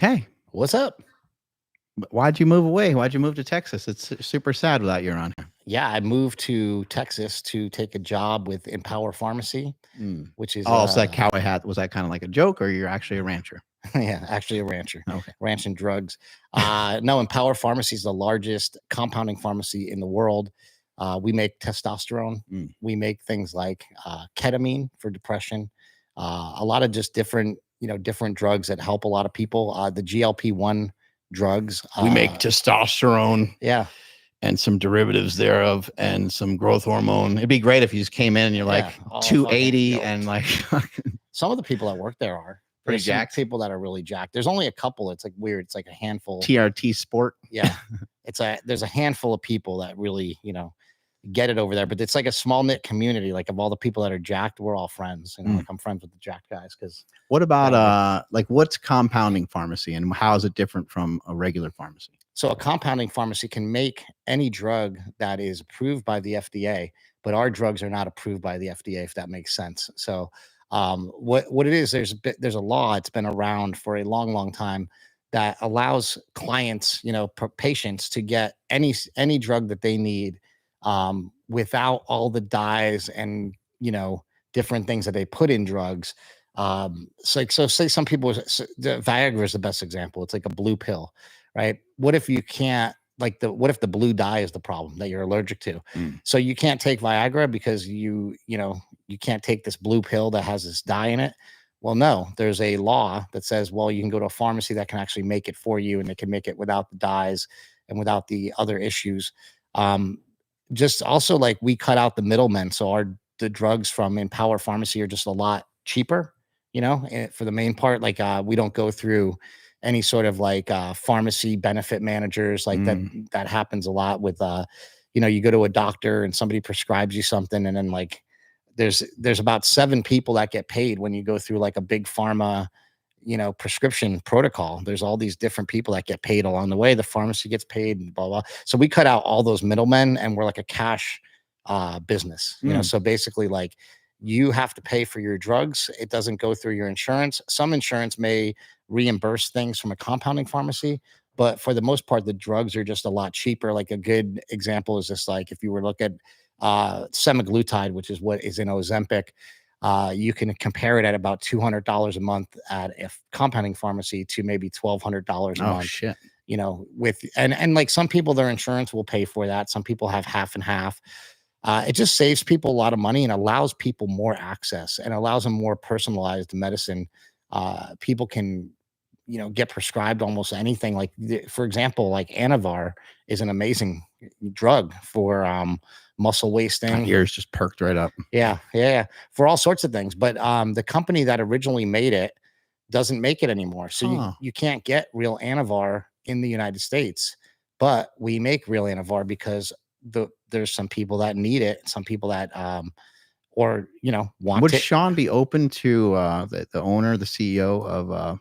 Hey, What's up? why'd you move away? Why'd you move to Texas? It's super sad without you around here. Yeah, I moved to Texas to take a job with Empower Pharmacy, Mm. which is Oh, so that cowboy hat, was that kind of like a joke, or you're actually a rancher? yeah, actually a rancher, Okay. ranching drugs. No, Empower Pharmacy is the largest compounding pharmacy in the world. We make testosterone. Mm. We make things like ketamine for depression. A lot of just different, different drugs that help a lot of people. The GLP-1 drugs. We make testosterone Yeah. and some derivatives thereof and some growth hormone. It'd be great if you just came in and you're like all 280 fucking and like some of the people that work there are pretty There's some jacked. people that are really jacked. There's only a couple. It's like weird. It's like a handful. TRT sport. Yeah. There's a handful of people that really, get it over there, but it's like a small knit community. Like of all the people that are jacked, we're all friends. Like I'm friends with the jacked guys. Because what about like what's compounding pharmacy and how is it different from a regular pharmacy? So a compounding pharmacy can make any drug that is approved by the FDA, but our drugs are not approved by the FDA, if that makes sense. So what it is, there's a law. It's been around for a long, long time that allows clients, patients to get any drug that they need without all the dyes and different things that they put in drugs. So say some people, the Viagra is the best example. It's like a blue pill, right? What if you can't what if the blue dye is the problem that you're allergic to? So you can't take Viagra because you can't take this blue pill that has this dye in it. Well, no, there's a law that says, well, you can go to a pharmacy that can actually make it for you, and they can make it without the dyes and without the other issues. Just also like we cut out the middlemen. So the drugs from Empower Pharmacy are just a lot cheaper, for the main part. Like we don't go through any sort of like pharmacy benefit managers like that happens a lot with you go to a doctor and somebody prescribes you something, and then like there's about 7 people that get paid when you go through like a big pharma prescription protocol. There's all these different people that get paid along the way. The pharmacy gets paid and blah blah. So we cut out all those middlemen, and we're like a cash business. So basically like you have to pay for your drugs. It doesn't go through your insurance. Some insurance may reimburse things from a compounding pharmacy, but for the most part, the drugs are just a lot cheaper. Like a good example is just like if you were to look at semaglutide, which is what is in Ozempic, you can compare it at about $200 a month at a compounding pharmacy to maybe $1,200 a month. Shit. With and like some people, their insurance will pay for that. Some people have half and half. It just saves people a lot of money and allows people more access and allows them more personalized medicine. People can, get prescribed almost anything. Like, for example, like Anavar is an amazing drug for muscle wasting. My ears just perked right up. Yeah, for all sorts of things. But the company that originally made it doesn't make it anymore. So you can't get real Anavar in the United States. But we make real Anavar because there's some people that need it, some people that want Would it. Sean be open to the owner, the CEO of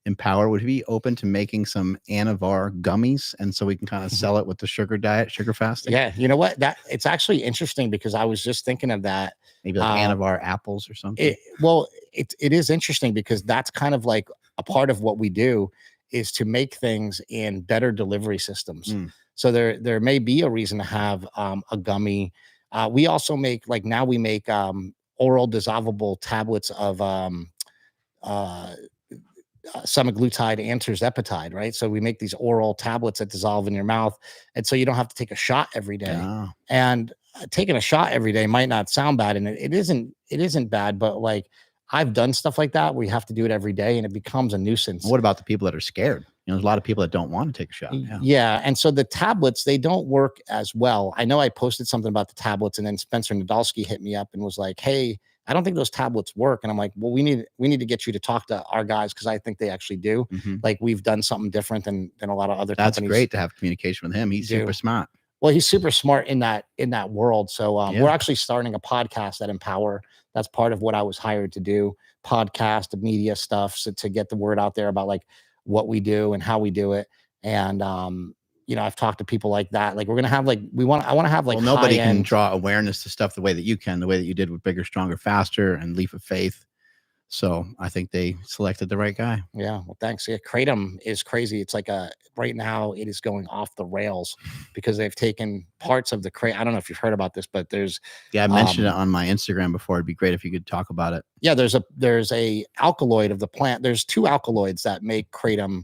Empower, would he be open to making some Anavar gummies, and so we can kind of sell it with the sugar diet, sugar fasting? Yeah, you know what? It's actually interesting because I was just thinking of that. Maybe like Anavar apples or something. It is interesting because that's kind of like a part of what we do is to make things in better delivery systems. So there may be a reason to have a gummy. We also make we make oral dissolvable tablets of semaglutide and tirzepatide, right? So we make these oral tablets that dissolve in your mouth, and so you don't have to take a shot every day. And taking a shot every day might not sound bad, and it isn't bad, but like I've done stuff like that where you have to do it every day, and it becomes a nuisance. What about the people that are scared? There's a lot of people that don't want to take a shot. Yeah, and so the tablets, they don't work as well. I know I posted something about the tablets, and then Spencer Nadolsky hit me up and was like, "Hey, I don't think those tablets work." And I'm like, well, we need to get you to talk to our guys because I think they actually do. Like we've done something different than a lot of other companies. That's great to have communication with him. He's super smart. Well, he's super smart in that world. So we're actually starting a podcast at Empower. That's part of what I was hired to do, podcast, media stuff, so to get the word out there about like what we do and how we do it. And I've talked to people like that. Like we're gonna have I want to have like nobody can draw awareness to stuff the way that you can, the way that you did with Bigger, Stronger, Faster and Leap of Faith. So I think they selected the right guy. Yeah, well, thanks. Yeah, kratom is crazy. It's like right now it is going off the rails because they've taken parts of the kratom. I don't know if you've heard about this, but there's I mentioned it on my Instagram before. It'd be great if you could talk about it. Yeah, there's a alkaloid of the plant. There's two alkaloids that make kratom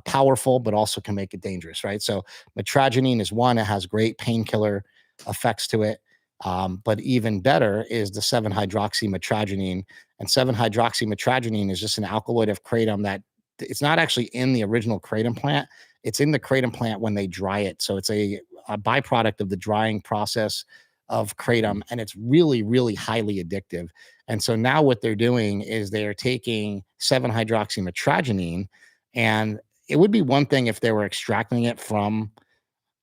powerful, but also can make it dangerous, right? So metragenine is one. It has great painkiller effects to it. But even better is the 7-hydroxymetragenine. And 7-hydroxymetragenine is just an alkaloid of kratom that it's not actually in the original kratom plant. It's in the kratom plant when they dry it. So it's a byproduct of the drying process of kratom, and it's really, really highly addictive. And so now what they're doing is they're taking 7-hydroxymetragenine, and it would be one thing if they were extracting it from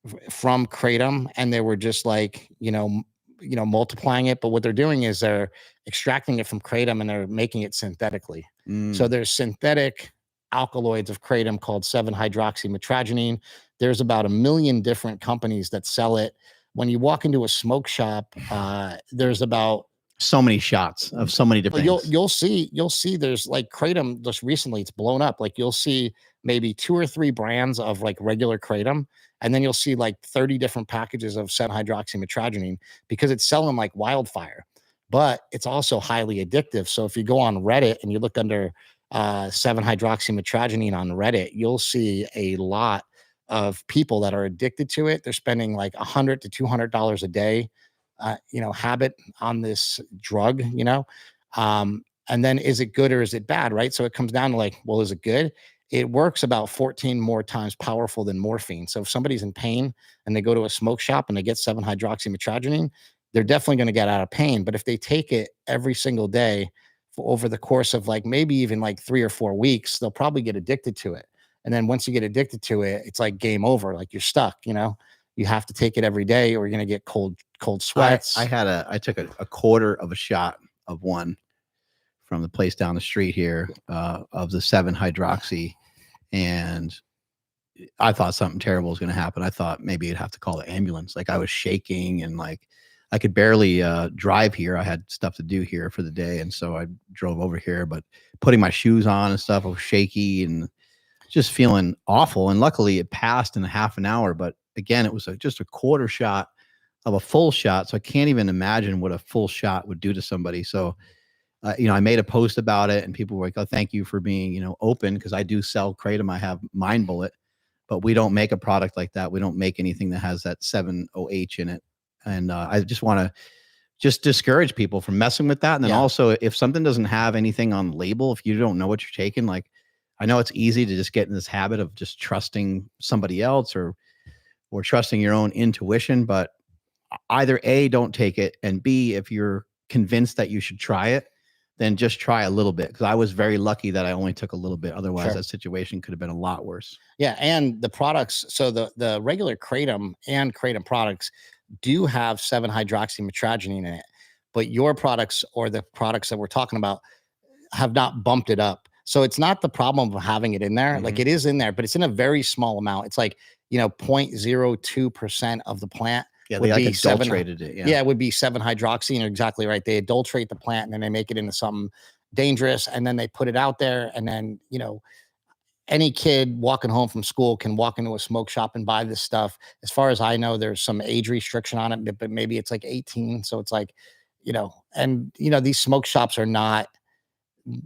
kratom and they were just like, multiplying it. But what they're doing is they're extracting it from kratom and they're making it synthetically. So there's synthetic alkaloids of kratom called 7-hydroxymetragenine. There's about 1 million different companies that sell it. When you walk into a smoke shop, there's about so many shots of so many different things. You'll see there's like kratom. Just recently it's blown up. Like you'll see maybe 2 or 3 brands of like regular kratom, and then you'll see like 30 different packages of 7-hydroxymetragenine because it's selling like wildfire. But it's also highly addictive. So if you go on Reddit and you look under 7-hydroxymetragenine on Reddit, you'll see a lot of people that are addicted to it. They're spending like $100 to $200 a day, habit on this drug, and then is it good or is it bad? Right. So it comes down to like, well, is it good? It works about 14 more times powerful than morphine. So if somebody's in pain and they go to a smoke shop and they get 7-hydroxymetragenine, they're definitely going to get out of pain. But if they take it every single day over the course of like maybe even like 3 or 4 weeks, they'll probably get addicted to it. And then once you get addicted to it, it's like game over. Like you're stuck, you have to take it every day or you're going to get cold sweats. I took a quarter of a shot of one from the place down the street here, of the 7-hydroxy. And I thought something terrible was going to happen. I thought maybe you'd have to call the ambulance. Like I was shaking and like I could barely drive here. I had stuff to do here for the day. And so I drove over here, but putting my shoes on and stuff, I was shaky and just feeling awful. And luckily it passed in a half an hour. But again, it was just a quarter shot of a full shot. So I can't even imagine what a full shot would do to somebody. So, I made a post about it and people were like, oh, thank you for being, open. Cause I do sell kratom. I have Mind Bullet, but we don't make a product like that. We don't make anything that has that 7-OH in it. And I just want to just discourage people from messing with that. And then also if something doesn't have anything on the label, if you don't know what you're taking, like, I know it's easy to just get in this habit of just trusting somebody else or trusting your own intuition, but either A, don't take it, and B, if you're convinced that you should try it, then just try a little bit. Because I was very lucky that I only took a little bit. Otherwise, that situation could have been a lot worse. Yeah, and the products, so the regular kratom and kratom products do have 7-hydroxymetragenine in it, but your products or the products that we're talking about have not bumped it up. So it's not the problem of having it in there. Like it is in there, but it's in a very small amount. It's like, 0.02% of the plant. Yeah, they like adulterated it. Yeah, it would be 7-hydroxy. And you're exactly right. They adulterate the plant and then they make it into something dangerous. And then they put it out there. And then, any kid walking home from school can walk into a smoke shop and buy this stuff. As far as I know, there's some age restriction on it, but maybe it's like 18. So it's like, these smoke shops are not,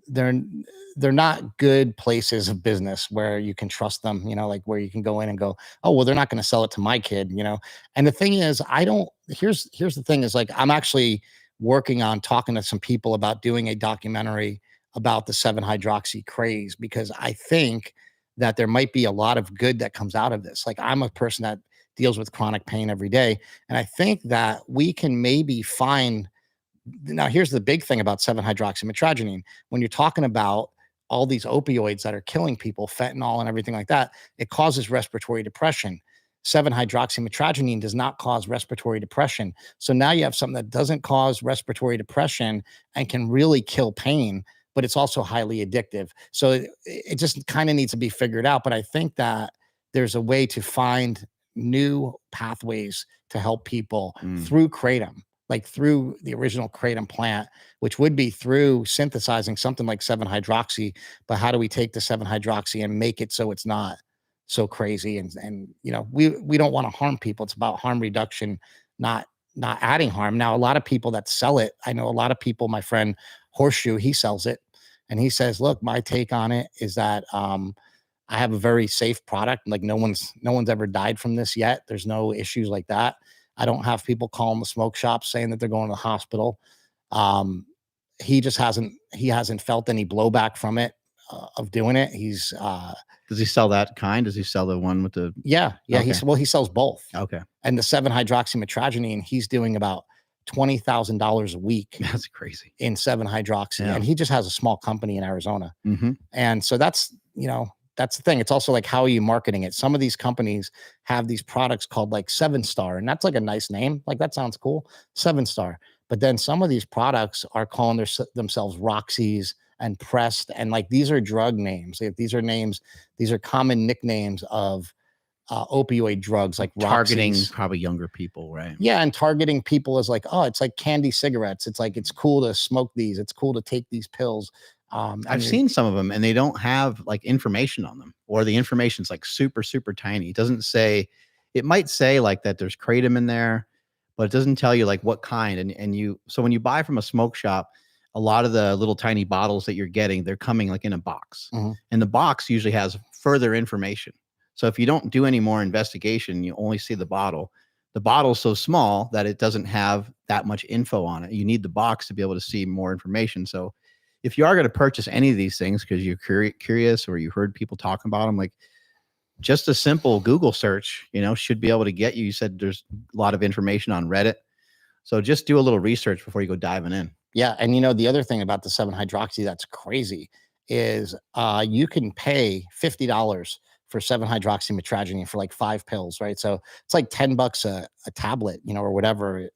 they're not good places of business where you can trust them, like where you can go in and go, oh, well, they're not going to sell it to my kid, And the thing is, here's the thing is like, I'm actually working on talking to some people about doing a documentary about the 7-hydroxy craze, because I think that there might be a lot of good that comes out of this. Like I'm a person that deals with chronic pain every day. And I think that we can maybe find. Now, here's the big thing about 7-hydroxymetragenine. When you're talking about all these opioids that are killing people, fentanyl and everything like that, it causes respiratory depression. 7-hydroxymetragenine does not cause respiratory depression. So now you have something that doesn't cause respiratory depression and can really kill pain, but it's also highly addictive. So it just kind of needs to be figured out. But I think that there's a way to find new pathways to help people through kratom. like through the original kratom plant, which would be through synthesizing something like 7-hydroxy. But how do we take the 7-hydroxy and make it so it's not so crazy? And you know, we don't want to harm people. It's about harm reduction, not adding harm. Now, a lot of people that sell it, I know a lot of people, my friend Horseshoe, he sells it, and he says, look, my take on it is that I have a very safe product. Like no one's ever died from this yet. There's no issues like that. I don't have people calling the smoke shop saying that they're going to the hospital. He just hasn't felt any blowback from it, of doing it. Does he sell that kind? Does he sell the one with the? Yeah. Okay. He sells both. Okay. And the 7-hydroxymetragenine, he's doing about $20,000 a week That's crazy. in 7-hydroxy. Yeah. And he just has a small company in Arizona. Mm-hmm. And so that's the thing. It's also like, how are you marketing it? Some of these companies have these products called like 7-Star, and that's like a nice name. Like that sounds cool, 7-Star. But then some of these products are calling themselves Roxy's and Pressed, and like these are drug names. These are common nicknames of opioid drugs, like Targeting Roxy's. probably younger people, right? Yeah, and targeting people is like, oh, it's like candy cigarettes. It's like, it's cool to smoke these. It's cool to take these pills. I've seen some of them, and they don't have like information on them, or the information's like super, super tiny. It doesn't say. It might say like that there's kratom in there, but it doesn't tell you like what kind. So when you buy from a smoke shop, a lot of the little tiny bottles that you're getting, they're coming like in a box, and the box usually has further information. So if you don't do any more investigation, you only see the bottle. The bottle's so small that it doesn't have that much info on it. You need the box to be able to see more information. So if you are going to purchase any of these things because you're curious or you heard people talking about them, like just a simple Google search, should be able to get you. You said there's a lot of information on Reddit. So just do a little research before you go diving in. Yeah. And the other thing about the 7-hydroxy that's crazy is you can pay $50 for 7-hydroxymetragenine for like 5 pills, right? So it's like $10 a tablet, or whatever.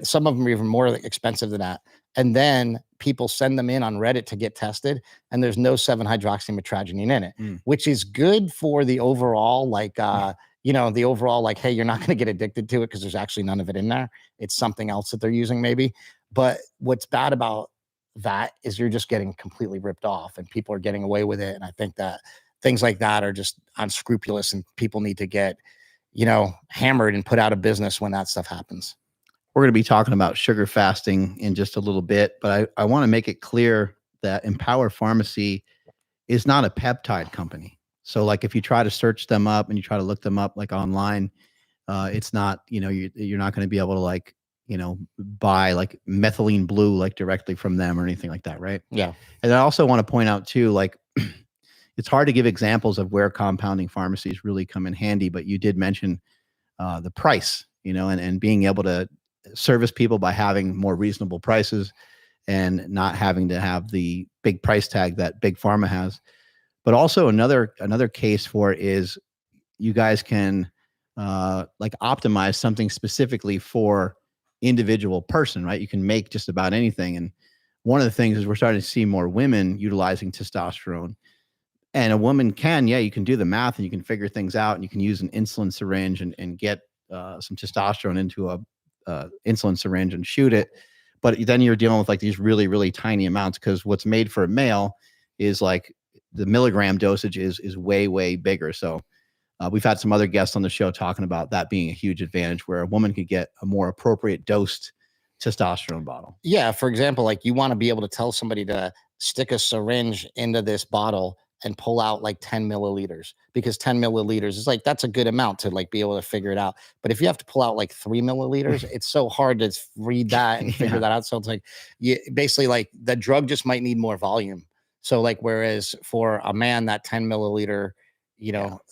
Some of them are even more expensive than that. And then people send them in on Reddit to get tested, and there's no 7-hydroxymetragenine in it, which is good for the overall, like, the overall, like, hey, you're not going to get addicted to it because there's actually none of it in there. It's something else that they're using maybe. But what's bad about that is you're just getting completely ripped off, and people are getting away with it. And I think that things like that are just unscrupulous, and people need to get, hammered and put out of business when that stuff happens. We're going to be talking about sugar fasting in just a little bit, but I want to make it clear that Empower Pharmacy is not a peptide company. So like if you try to search them up and you try to look them up like online, it's not, you're not going to be able to like, buy like methylene blue, like directly from them or anything like that. Right. Yeah. And I also want to point out too, like it's hard to give examples of where compounding pharmacies really come in handy, but you did mention the price, and being able to service people by having more reasonable prices and not having to have the big price tag that big pharma has. But also another case for it is you guys can like optimize something specifically for individual person, right? You can make just about anything. And one of the things is we're starting to see more women utilizing testosterone. And a woman you can do the math and you can figure things out, and you can use an insulin syringe and get some testosterone into a insulin syringe and shoot it. But then you're dealing with like these really, really tiny amounts, because what's made for a male is like the milligram dosage is way, way bigger. So we've had some other guests on the show talking about that being a huge advantage, where a woman could get a more appropriate dosed testosterone bottle. Yeah. For example, like you want to be able to tell somebody to stick a syringe into this bottle and pull out like 10 milliliters, because 10 milliliters is like, that's a good amount to like be able to figure it out. But if you have to pull out like 3 milliliters, it's so hard to read that and figure that out. So it's like, basically like the drug just might need more volume. So like, whereas for a man, that 10 milliliter,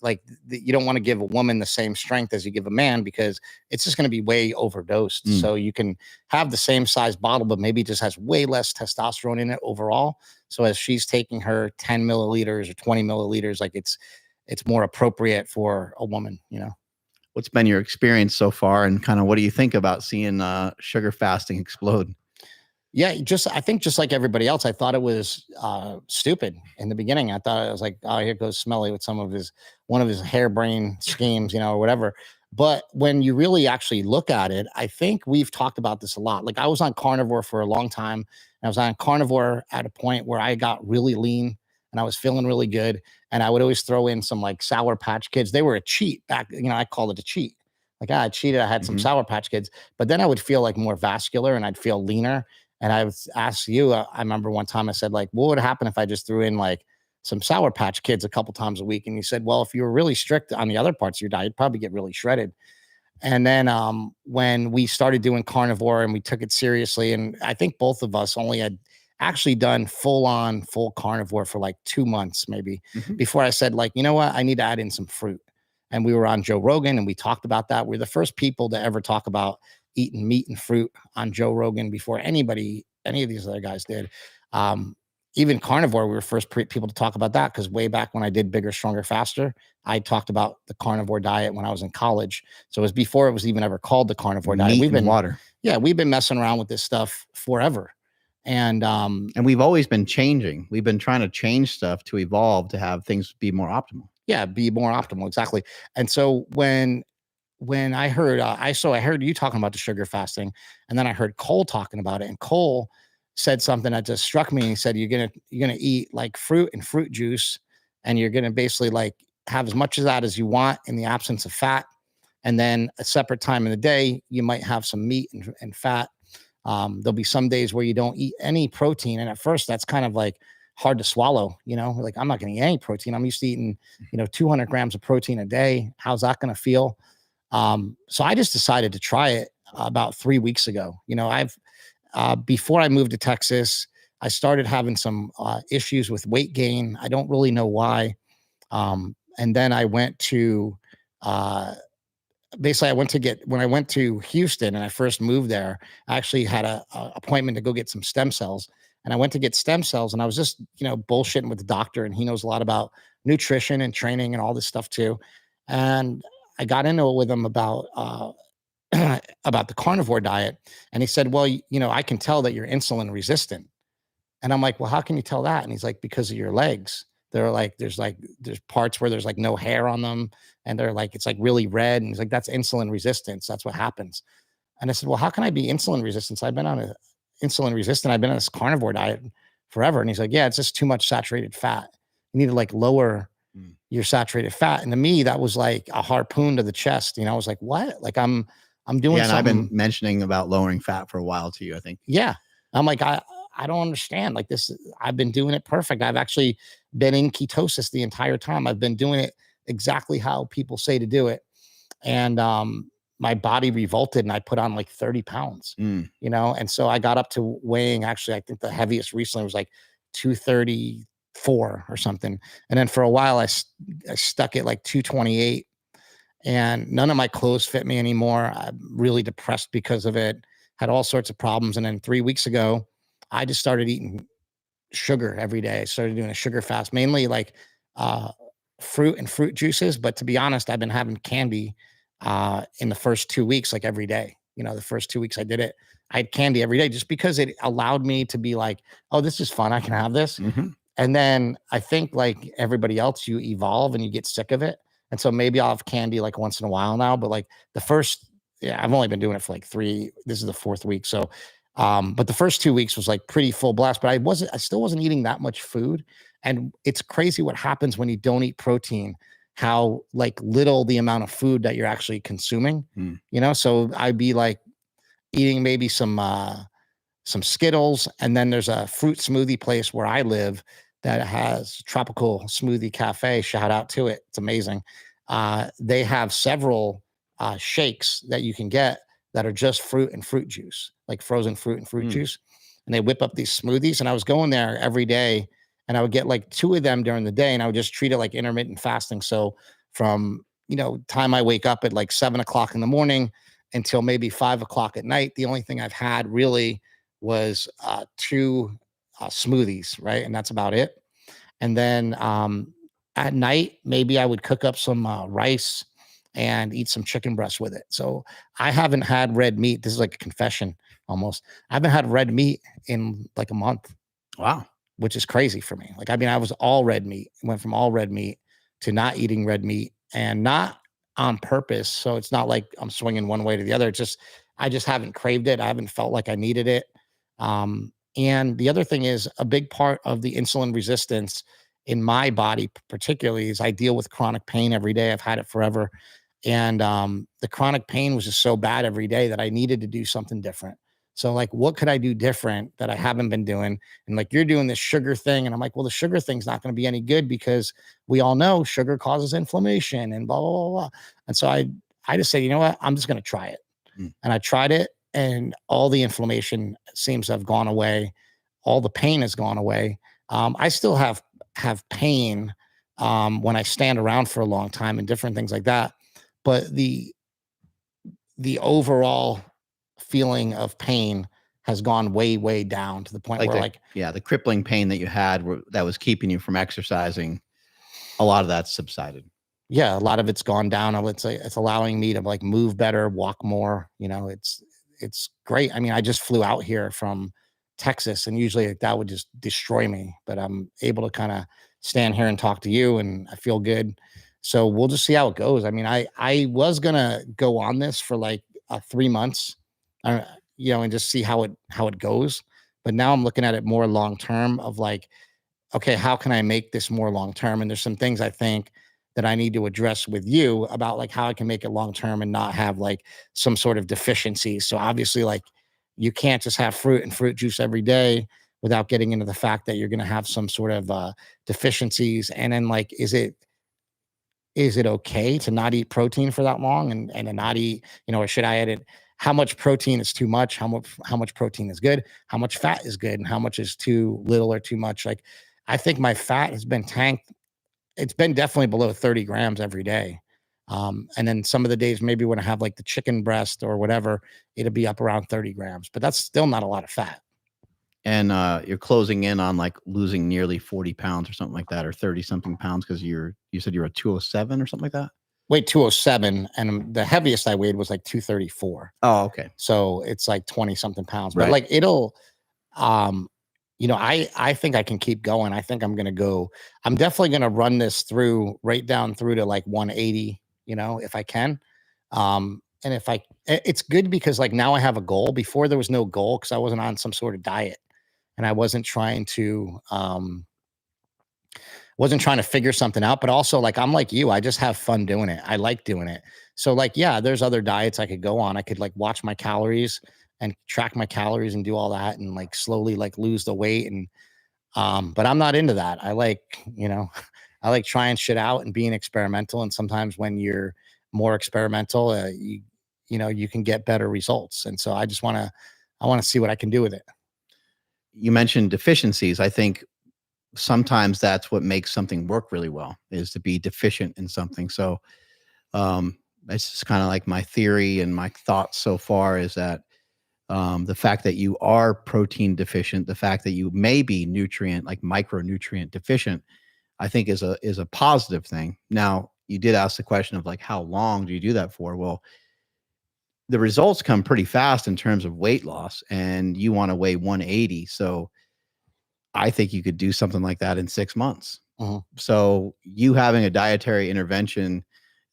like you don't want to give a woman the same strength as you give a man, because it's just going to be way overdosed. So you can have the same size bottle, but maybe it just has way less testosterone in it overall. So as she's taking her 10 milliliters or 20 milliliters, like it's more appropriate for a woman, What's been your experience so far, and kind of what do you think about seeing sugar fasting explode? Yeah, I think just like everybody else, I thought it was stupid in the beginning. I thought it was like, oh, here goes Smelly with one of his harebrained schemes, or whatever. But when you really actually look at it, I think we've talked about this a lot. Like I was on carnivore for a long time. And I was on carnivore at a point where I got really lean and I was feeling really good. And I would always throw in some like Sour Patch Kids. They were a cheat back, I called it a cheat. Like I cheated, I had some Sour Patch Kids, but then I would feel like more vascular and I'd feel leaner. And I would ask you, I remember one time I said, like, what would happen if I just threw in like some Sour Patch Kids a couple times a week? And you said, well, if you were really strict on the other parts of your diet, you'd probably get really shredded. And then when we started doing carnivore and we took it seriously, and I think both of us only had actually done full carnivore for like 2 months, maybe before I said, like, you know what, I need to add in some fruit. And we were on Joe Rogan and we talked about that. We're the first people to ever talk about eating meat and fruit on Joe Rogan before any of these other guys did. Even carnivore, we were first people to talk about that because way back when I did Bigger, Stronger, Faster, I talked about the carnivore diet when I was in college. So it was before it was even ever called the carnivore diet. We've been water. Yeah, we've been messing around with this stuff forever. And we've always been changing. We've been trying to change stuff to evolve to have things be more optimal. Yeah, be more optimal. Exactly. And so when I heard, I heard you talking about the sugar fasting, and then I heard Cole talking about it, and Cole said something that just struck me. He said, you're gonna eat like fruit and fruit juice, and you're gonna basically like have as much of that as you want in the absence of fat. And then a separate time in the day, you might have some meat and fat. There'll be some days where you don't eat any protein. And at first that's kind of like hard to swallow, like I'm not going to eat any protein. I'm used to eating, 200 grams of protein a day. How's that going to feel? So I just decided to try it about 3 weeks ago. Before I moved to Texas, I started having some issues with weight gain. I don't really know why. And then I went to, basically when I went to Houston and I first moved there, I actually had a appointment to go get some stem cells. And I went to get stem cells and I was just, bullshitting with the doctor, and he knows a lot about nutrition and training and all this stuff too. And I got into it with him about about the carnivore diet. And he said, well, I can tell that you're insulin resistant. And I'm like, well, how can you tell that? And he's like, because of your legs. They're like, there's parts where there's like no hair on them. And they're like, it's like really red. And he's like, that's insulin resistance. That's what happens. And I said, well, how can I be insulin resistant? I've been on insulin resistant. I've been on this carnivore diet forever. And he's like, yeah, it's just too much saturated fat. You need to like lower your saturated fat. And to me, that was like a harpoon to the chest. I was like, what? Like I'm doing and something. I've been mentioning about lowering fat for a while to you, I think. Yeah. I'm like, I don't understand. Like this, I've been doing it perfect. I've actually been in ketosis the entire time. I've been doing it exactly how people say to do it. And my body revolted and I put on like 30 pounds, and so I got up to weighing, actually, I think the heaviest recently was like 234 or something. And then for a while, I stuck at like 228, and none of my clothes fit me anymore. I'm really depressed because of it, had all sorts of problems. And then 3 weeks ago, I just started eating sugar every day. I started doing a sugar fast, mainly like fruit and fruit juices. But to be honest, I've been having candy in the first 2 weeks, like every day. The first 2 weeks I did it, I had candy every day just because it allowed me to be like, oh, this is fun. I can have this. And then I think like everybody else, you evolve and you get sick of it. And so maybe I'll have candy like once in a while now, but like I've only been doing it for like this is the 4th week. So, but the first 2 weeks was like pretty full blast, but I still wasn't eating that much food. And it's crazy what happens when you don't eat protein, how like little the amount of food that you're actually consuming, so I'd be like eating maybe some Skittles. And then there's a fruit smoothie place where I live that has Tropical Smoothie Cafe. Shout out to it. It's amazing. They have several shakes that you can get that are just fruit and fruit juice, like frozen fruit and fruit juice. And they whip up these smoothies. And I was going there every day and I would get like 2 of them during the day, and I would just treat it like intermittent fasting. So from, time I wake up at like 7 o'clock in the morning until maybe 5 o'clock at night, the only thing I've had really was 2 smoothies, right? And that's about it. And then at night, maybe I would cook up some rice and eat some chicken breast with it. So I haven't had red meat. This is like a confession almost. I haven't had red meat in like a month. Wow. Which is crazy for me. Like, I mean, I was all red meat, went from all red meat to not eating red meat, and not on purpose. So it's not like I'm swinging one way to the other. It's just, I just haven't craved it. I haven't felt like I needed it. And the other thing is, a big part of the insulin resistance in my body, particularly, is I deal with chronic pain every day. I've had it forever. And the chronic pain was just so bad every day that I needed to do something different. So, like, what could I do different that I haven't been doing? And like, you're doing this sugar thing. And I'm like, well, the sugar thing's not going to be any good because we all know sugar causes inflammation and blah, blah, blah, blah. And so I just said, you know what? I'm just going to try it. And I tried it, and all the inflammation seems to have gone away. All the pain has gone away. I still have pain when I stand around for a long time and different things like that. But the overall feeling of pain has gone way, way down to the point where the crippling pain that you had that was keeping you from exercising, a lot of that's subsided. Yeah, a lot of it's gone down. I would say it's allowing me to like move better, walk more. It's great. I mean, I just flew out here from Texas, and usually that would just destroy me. But I'm able to kind of stand here and talk to you, and I feel good. So we'll just see how it goes. I mean, I was gonna go on this for like 3 months, and just see how it goes. But now I'm looking at it more long term of like, okay, how can I make this more long term? And there's some things I think that I need to address with you about like how I can make it long term and not have like some sort of deficiencies. So obviously, like, you can't just have fruit and fruit juice every day without getting into the fact that you're going to have some sort of deficiencies. And then, like, is it okay to not eat protein for that long and to not eat, or should I edit how much protein is too much, how much protein is good, how much fat is good, and how much is too little or too much? Like, I think my fat has been tanked. It's been definitely below 30 grams every day. And then some of the days, maybe when I have like the chicken breast or whatever, it'll be up around 30 grams, but that's still not a lot of fat. And you're closing in on like losing nearly 40 pounds or something like that, or 30 something pounds, because you said you're a 207 or something like that. Weighed 207, and the heaviest I weighed was like 234. Oh, okay. So it's like 20 something pounds, Right. but like I think I can keep going. I think I'm definitely going to run this through right down through to like 180, if I can. And it's good because like now I have a goal. Before there was no goal because I wasn't on some sort of diet, and I wasn't trying to figure something out. But also, like, I'm like you, I just have fun doing it. I like doing it. So like, yeah, there's other diets I could go on. I could like watch my calories and track my calories and do all that and like slowly like lose the weight. And but I'm not into that. I like, I like trying shit out and being experimental. And sometimes when you're more experimental, you can get better results. And so I want to see what I can do with it. You mentioned deficiencies. I think sometimes that's what makes something work really well, is to be deficient in something. So it's just kind of like my theory and my thoughts so far is that the fact that you are protein deficient, the fact that you may be micronutrient deficient, I think is a positive thing. Now, you did ask the question of like, how long do you do that for? Well, the results come pretty fast in terms of weight loss, and you want to weigh 180. So I think you could do something like that in 6 months. Uh-huh. So you having a dietary intervention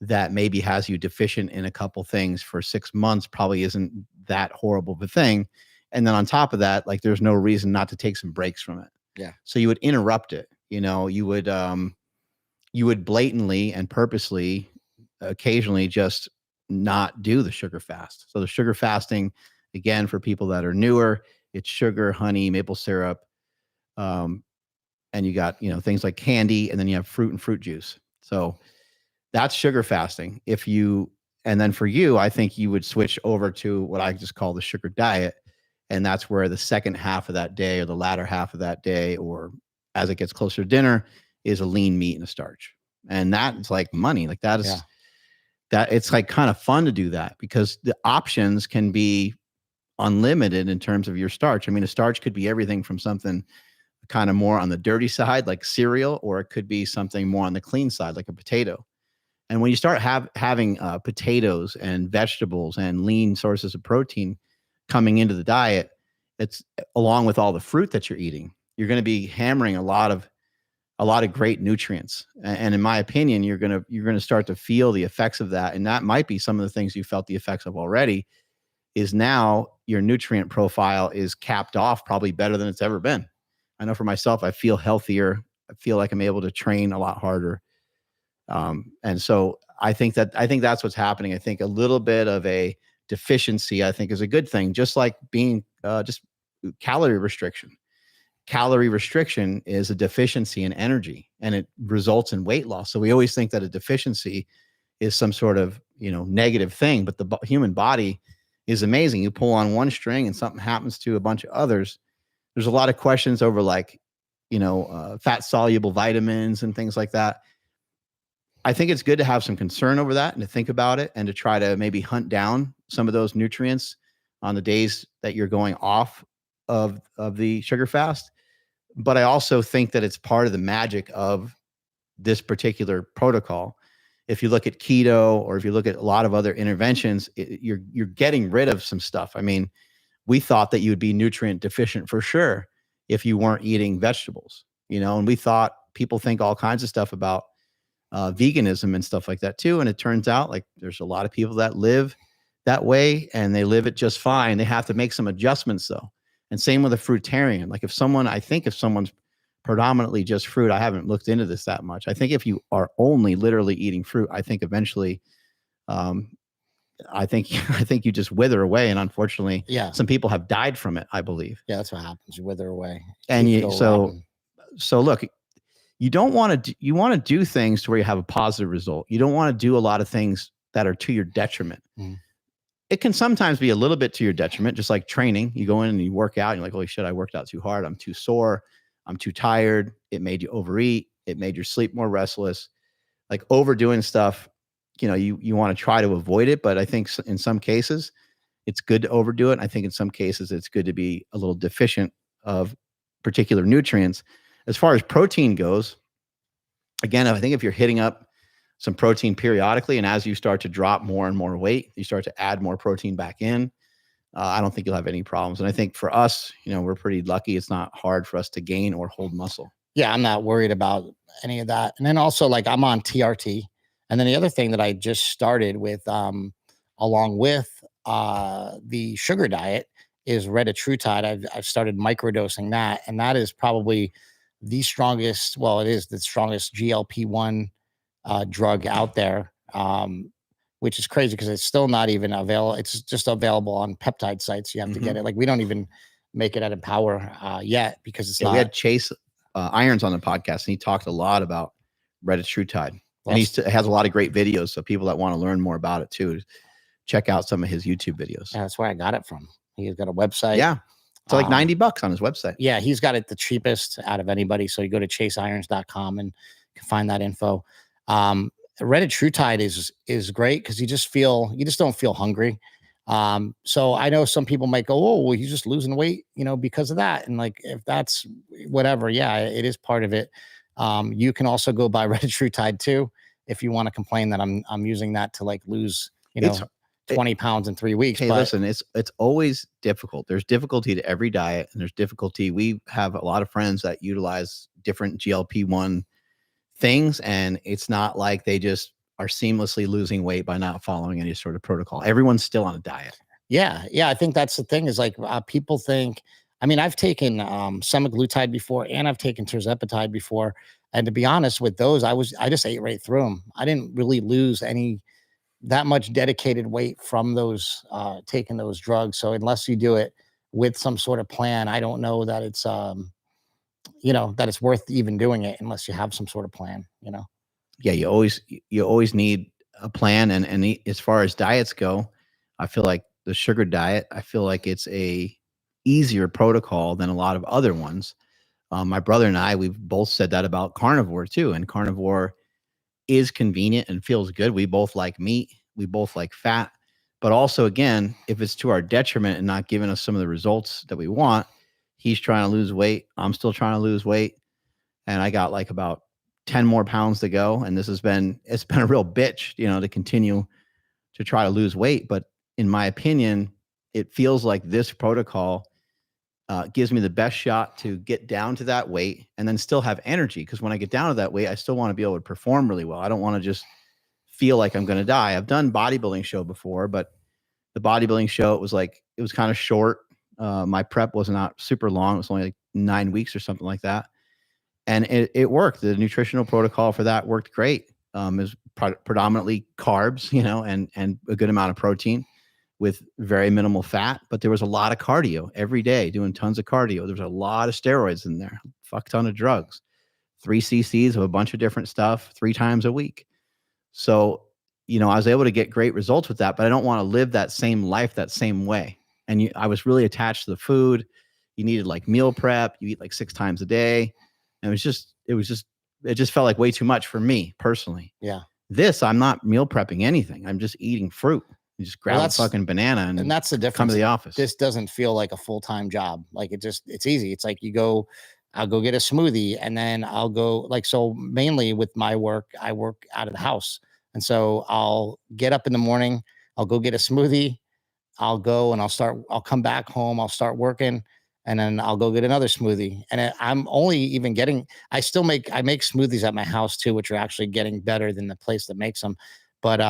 that maybe has you deficient in a couple things for 6 months probably isn't that horrible of a thing. And then on top of that, like, there's no reason not to take some breaks from it. Yeah. So you would interrupt it. You would blatantly and purposely occasionally just not do the sugar fast. So the sugar fasting, again, for people that are newer, it's sugar, honey, maple syrup, and you got things like candy, and then you have fruit and fruit juice. So that's sugar fasting. And then for you, I think you would switch over to what I just call the sugar diet, and that's where the second half of that day or the latter half of that day, or as it gets closer to dinner, is a lean meat and a starch. And that's like money. Like that is. Yeah. That it's like kind of fun to do that because the options can be unlimited in terms of your starch. I mean, a starch could be everything from something kind of more on the dirty side, like cereal, or it could be something more on the clean side, like a potato. And when you start having potatoes and vegetables and lean sources of protein coming into the diet, it's along with all the fruit that you're eating, you're going to be hammering a lot of a lot of great nutrients. And in my opinion, you're gonna start to feel the effects of that. And that might be some of the things you felt the effects of already, is now your nutrient profile is capped off probably better than it's ever been. I know for myself, I feel healthier. I feel like I'm able to train a lot harder. And so I think that's what's happening. I think a little bit of a deficiency, I think, is a good thing, just like being just calorie restriction. Calorie restriction is a deficiency in energy, and it results in weight loss. So we always think that a deficiency is some sort of, negative thing, but the human body is amazing. You pull on one string and something happens to a bunch of others. There's a lot of questions over like, fat soluble vitamins and things like that. I think it's good to have some concern over that and to think about it and to try to maybe hunt down some of those nutrients on the days that you're going off of the sugar fast. But I also think that it's part of the magic of this particular protocol. If you look at keto, or if you look at a lot of other interventions, you're getting rid of some stuff. I mean, we thought that you would be nutrient deficient for sure if you weren't eating vegetables, and we thought, people think all kinds of stuff about veganism and stuff like that too. And it turns out like there's a lot of people that live that way and they live it just fine. They have to make some adjustments though. And same with a fruitarian. Like if someone's predominantly just fruit, I haven't looked into this that much. I think if you are only literally eating fruit, I think eventually, I think you just wither away. And unfortunately, some people have died from it, I believe. Yeah, that's what happens. You wither away. And so look, you want to do things to where you have a positive result. You don't want to do a lot of things that are to your detriment. Mm. It can sometimes be a little bit to your detriment, just like training. You go in and you work out and you're like, holy shit, I worked out too hard. I'm too sore. I'm too tired. It made you overeat. It made your sleep more restless. Like overdoing stuff, you want to try to avoid it. But I think in some cases it's good to overdo it. I think in some cases it's good to be a little deficient of particular nutrients. As far as protein goes, again, I think if you're hitting up some protein periodically, and as you start to drop more and more weight, you start to add more protein back in, I don't think you'll have any problems. And I think for us, we're pretty lucky. It's not hard for us to gain or hold muscle. Yeah, I'm not worried about any of that. And then also, like, I'm on TRT. And then the other thing that I just started with, along with the sugar diet, is Redotex. I've started microdosing that, and that is probably the strongest. Well, it is the strongest GLP-1 drug out there, which is crazy because it's still not even available. It's just available on peptide sites. You have to get it. Like, we don't even make it at Empower yet because it's not. We had Chase Irons on the podcast, and he talked a lot about Redotex. And he has a lot of great videos. So people that want to learn more about it too, check out some of his YouTube videos. Yeah, that's where I got it from. He's got a website. Yeah. It's like $90 on his website. Yeah, he's got it the cheapest out of anybody. So you go to chaseirons.com and you can find that info. Redotex is great because you just don't feel hungry. So I know some people might go, oh, well, he's just losing weight, because of that. And like, if that's whatever, yeah, it is part of it. You can also go buy Redotex too if you want to complain that I'm using that to like lose, 20 pounds in 3 weeks. Hey, listen, it's always difficult. There's difficulty to every diet, and there's difficulty. We have a lot of friends that utilize different GLP-1 things, and it's not like they just are seamlessly losing weight by not following any sort of protocol. Everyone's still on a diet. Yeah. I think that's the thing is like people think, I mean, I've taken semaglutide before, and I've taken tirzepatide before. And to be honest with those, I just ate right through them. I didn't really lose that much dedicated weight from those taking those drugs. So unless you do it with some sort of plan, I don't know that it's that it's worth even doing it unless you have some sort of plan. Yeah, you always need a plan. And as far as diets go, I feel like the sugar diet, I feel like it's a easier protocol than a lot of other ones. My brother and I, we've both said that about carnivore too. And carnivore is convenient and feels good. We both like meat. We both like fat. But also, again, if it's to our detriment and not giving us some of the results that we want, he's trying to lose weight. I'm still trying to lose weight. And I got like about 10 more pounds to go. And it's been a real bitch, to continue to try to lose weight. But in my opinion, it feels like this protocol gives me the best shot to get down to that weight and then still have energy. Because when I get down to that weight, I still want to be able to perform really well. I don't want to just feel like I'm going to die. I've done bodybuilding show before, but the bodybuilding show, it was kind of short. My prep was not super long. It was only like 9 weeks or something like that. And it worked. The nutritional protocol for that worked great. It was predominantly carbs, and a good amount of protein with very minimal fat, but there was a lot of cardio every day, doing tons of cardio. There was a lot of steroids in there, fuck ton of drugs, 3 cc's of a bunch of different stuff 3 times a week. So, I was able to get great results with that, but I don't want to live that same life that same way. And I was really attached to the food. You needed like meal prep. You eat like 6 times a day. And it just felt like way too much for me personally. Yeah. This, I'm not meal prepping anything. I'm just eating fruit. You just grab a fucking banana and that's the difference. Come to the office. This doesn't feel like a full-time job. Like it's easy. It's like I'll go get a smoothie and then I'll go so mainly with my work, I work out of the house. And so I'll get up in the morning, I'll go get a smoothie. I'll go and I'll come back home. I'll start working and then I'll go get another smoothie. And I'm only even I make smoothies at my house too, which are actually getting better than the place that makes them. But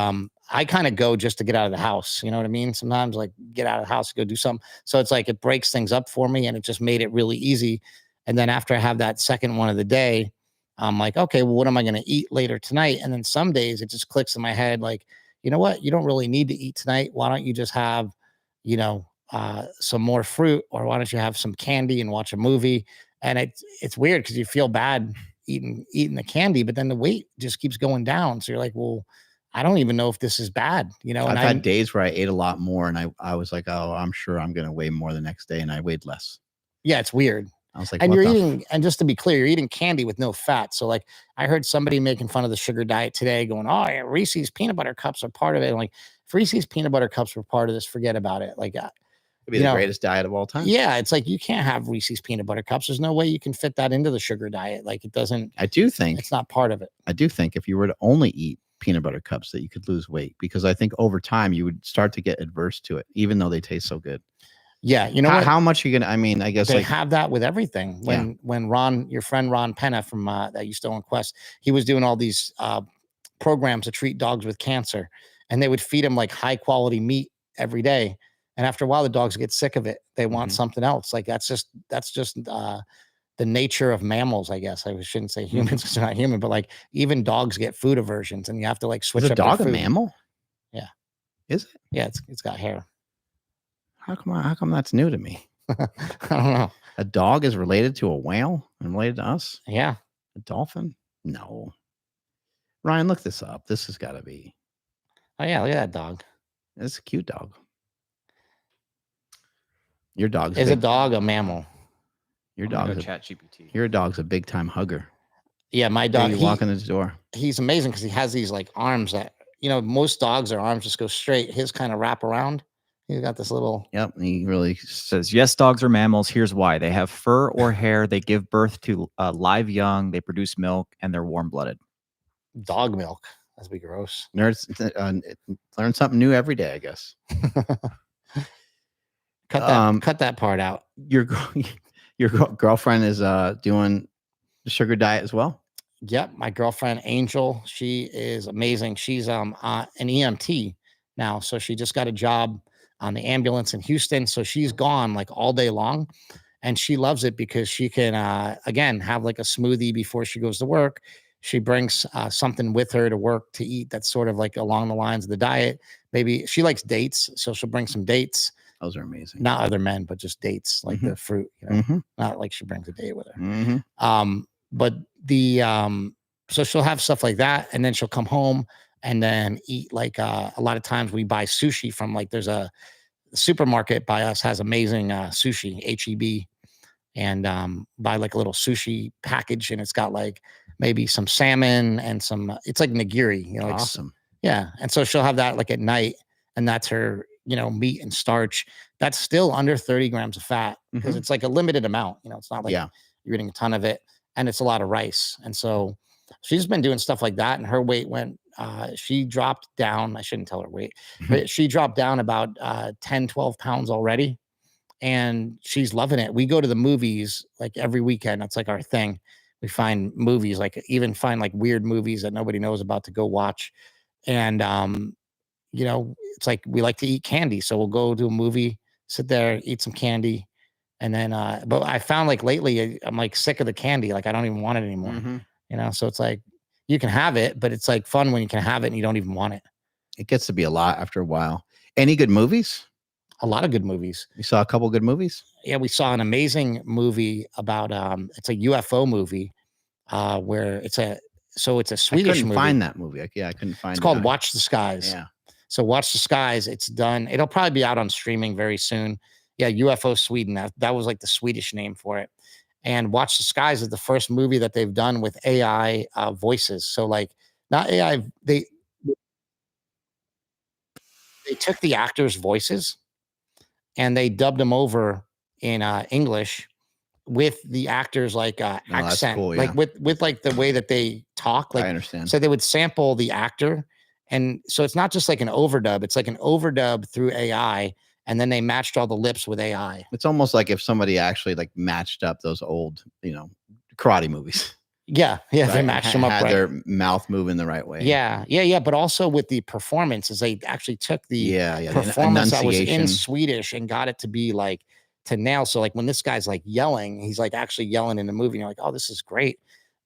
I kind of go just to get out of the house. You know what I mean? Sometimes like get out of the house, go do something. So it's like it breaks things up for me and it just made it really easy. And then after I have that second one of the day, I'm like, okay, well, what am I going to eat later tonight? And then some days it just clicks in my head like, you know what? You don't really need to eat tonight. Why don't you just have, some more fruit, or why don't you have some candy and watch a movie? And it's weird because you feel bad eating the candy, but then the weight just keeps going down. So you're like, well, I don't even know if this is bad, And I've had days where I ate a lot more and I was like, oh, I'm sure I'm going to weigh more the next day. And I weighed less. Yeah, it's weird. I was like, and you're eating, and just to be clear, you're eating candy with no fat. So like I heard somebody making fun of the sugar diet today going, oh, yeah, Reese's peanut butter cups are part of it. And like if Reese's peanut butter cups were part of this, forget about it. Like, it'd be the greatest diet of all time. Yeah. It's like, you can't have Reese's peanut butter cups. There's no way you can fit that into the sugar diet. Like it doesn't, I do think it's not part of it. I do think if you were to only eat peanut butter cups that you could lose weight, because I think over time you would start to get adverse to it, even though they taste so good. Yeah. How much are you going to, I guess they have that with everything. When Ron, your friend Ron Penna from that used to own Quest, he was doing all these programs to treat dogs with cancer, and they would feed them like high quality meat every day. And after a while, the dogs get sick of it. They want something else. Like that's just the nature of mammals, I guess. I shouldn't say humans because they're not human, but like even dogs get food aversions, and you have to like switch. Is up a dog their a food. mammal? Yeah. Is it? Yeah, it's got hair. How come that's new to me? I don't know. A dog is related to a whale and related to us? Yeah. A dolphin? No. Ryan, look this up. This has got to be. Oh yeah, look at that dog. It's a cute dog. Your dog is a dog a mammal? Your dog is ChatGPT. Your dog's a big time hugger. Yeah, my dog. You walk in the door. He's amazing because he has these like arms that most dogs, their arms just go straight. His kind of wrap around. He's got this little. Yep, he really says yes. Dogs are mammals. Here's why: they have fur or hair. They give birth to live young. They produce milk, and they're warm blooded. Dog milk. That's be gross. Nerds learn something new every day, I guess. Cut that part out. Your girlfriend is doing the sugar diet as well. Yep, my girlfriend Angel, she is amazing. She's an EMT now, so she just got a job on the ambulance in Houston. So she's gone like all day long, and she loves it because she can again have like a smoothie before she goes to work. She brings something with her to work to eat that's sort of like along the lines of the diet. Maybe she likes dates, so she'll bring some dates. Those are amazing. Not other men, but just dates, like the fruit. Not like she brings a date with her. But so she'll have stuff like that, and then she'll come home and then eat like a lot of times we buy sushi from like there's a supermarket by us has amazing sushi, HEB, and buy like a little sushi package, and it's got like maybe some salmon and some. It's like nigiri, like, awesome. Yeah, and so she'll have that like at night, and that's her. Meat and starch. That's still under 30 grams of fat because it's like a limited amount. It's not like you're eating a ton of it, and it's a lot of rice. And so she's been doing stuff like that, and her weight went. She dropped down. I shouldn't tell her weight, but she dropped down about 10, 12 pounds already. and she's loving it. We go to the movies like every weekend. That's like our thing. We find movies, like even find like weird movies that nobody knows about to go watch. And it's like we like to eat candy. So we'll go to a movie, sit there, eat some candy. And then but I found like lately I'm like sick of the candy. Like I don't even want it anymore. So it's like you can have it, but it's like fun when you can have it and you don't even want it. It gets to be a lot after a while. Any good movies? A lot of good movies. You saw a couple good movies? Yeah, we saw an amazing movie about it's a UFO movie where it's a Swedish movie. I couldn't find that movie. I couldn't find it. It's called Watch the Skies. Yeah. So Watch the Skies, it's done. It'll probably be out on streaming very soon. Yeah, UFO Sweden. That was like the Swedish name for it. And Watch the Skies is the first movie that they've done with AI voices. So like not AI, they took the actors' voices and they dubbed them over in English with the actors like accent, cool, yeah. like with like the way that they talk. Like I understand. So they would sample the actor, and so it's not just like an overdub; it's like an overdub through AI, and then they matched all the lips with AI. It's almost like if somebody actually like matched up those old, karate movies. Yeah, right? They matched them up, had right. Their mouth moving the right way. Yeah. But also with the performances, they actually took the performance that was in Swedish and got it to be like to nail. So like when this guy's like yelling, he's like actually yelling in the movie. And you're like, oh, this is great.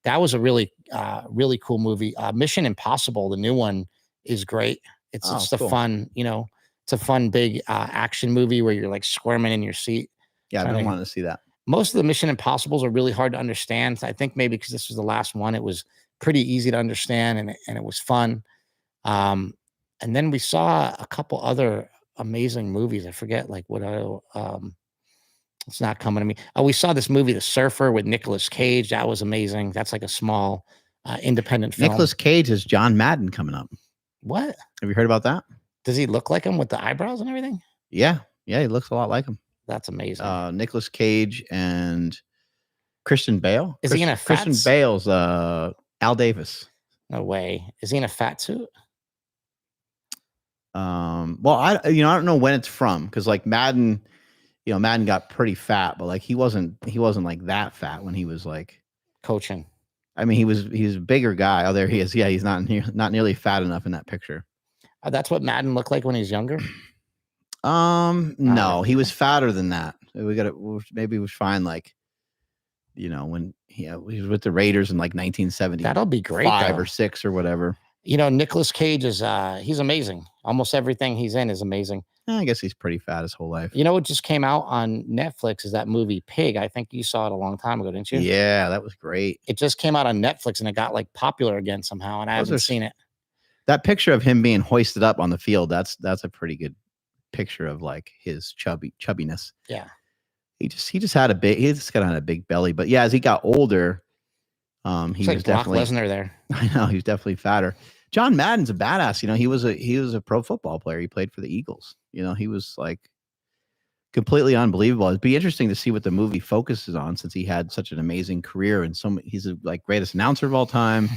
That was a really, really cool movie. Mission Impossible, the new one, is great. It's just cool. A fun, it's a fun big action movie where you're like squirming in your seat. Yeah, I don't want to see that. Most of the Mission Impossibles are really hard to understand. I think maybe because this was the last one, it was pretty easy to understand and it was fun. And then we saw a couple other amazing movies. I forget like what it's not coming to me. Oh, we saw this movie, The Surfer, with Nicolas Cage. That was amazing. That's like a small independent film. Nicolas Cage has John Madden coming up. What? Have you heard about that? Does he look like him with the eyebrows and everything? Yeah, he looks a lot like him. That's amazing. Nicolas Cage and Christian Bale. Is he in a fat Christian Bale's Al Davis. No way. Is he in a fat suit? Well, I don't know when it's from, because like Madden, Madden got pretty fat, but like he wasn't like that fat when he was like coaching. I mean, he's a bigger guy. Oh, there he is. Yeah, he's not nearly fat enough in that picture. That's what Madden looked like when he was younger. No, he was fatter than that. Maybe we find like, when he was with the Raiders in like 1970. That'll be great. 5 or 6 or whatever. Nicolas Cage is he's amazing. Almost everything he's in is amazing. I guess he's pretty fat his whole life. What just came out on Netflix is that movie Pig. I think you saw it a long time ago, didn't you? Yeah, that was great. It just came out on Netflix and it got like popular again somehow, and I haven't seen it. That picture of him being hoisted up on the field, that's a pretty good picture of like his chubbiness. Yeah. He just had a big belly, but yeah, as he got older, he was definitely Brock Lesnar there. I know, he's definitely fatter. John Madden's a badass. He was a pro football player. He played for the Eagles. He was like completely unbelievable. It'd be interesting to see what the movie focuses on, since he had such an amazing career and he's a like greatest announcer of all time,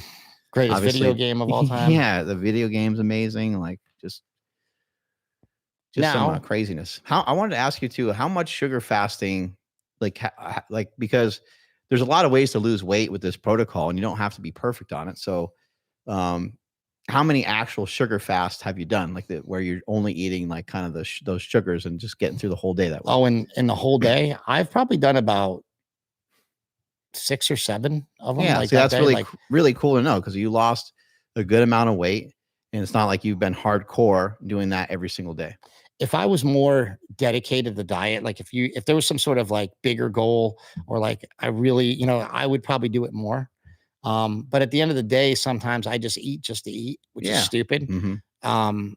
greatest video game of all time. Yeah, the video game's amazing. Like just some craziness. I wanted to ask you too, how much sugar fasting, like because there's a lot of ways to lose weight with this protocol, and you don't have to be perfect on it. So, how many actual sugar fasts have you done, like where you're only eating like kind of those sugars and just getting through the whole day that way? Oh, in the whole day, I've probably done about 6 or 7 of them. Yeah, like that's really cool to know, because you lost a good amount of weight, and it's not like you've been hardcore doing that every single day. If I was more dedicated to the diet, like if there was some sort of like bigger goal, or like I really, I would probably do it more. But at the end of the day, sometimes I just eat just to eat, which is stupid. Mm-hmm. I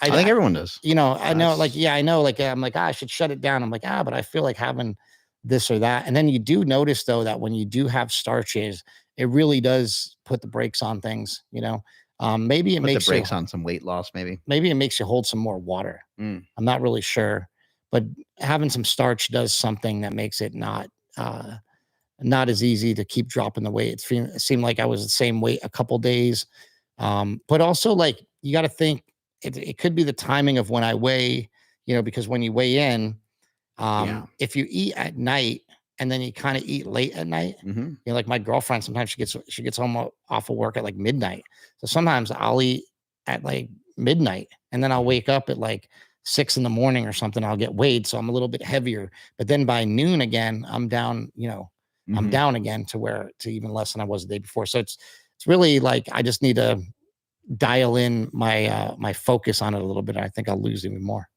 think everyone does. I know, like, I know, like, I'm like, I should shut it down. I'm like, but I feel like having this or that. And then you do notice though, that when you do have starches, it really does put the brakes on things, maybe it makes the brakes on some weight loss. Maybe it makes you hold some more water. I'm not really sure, but having some starch does something that makes it not as easy to keep dropping the weight. It seemed like I was the same weight a couple days. But also like, you got to think it could be the timing of when I weigh, because when you weigh in, If you eat at night and then you kind of eat late at night, Mhm. like my girlfriend, sometimes she gets home off of work at like midnight. So sometimes I'll eat at like midnight and then I'll wake up at like 6 in the morning or something. I'll get weighed. So I'm a little bit heavier, but then by noon again, I'm down, I'm Mhm. down again to even less than I was the day before. So it's really like, I just need to dial in my focus on it a little bit. I think I'll lose even more.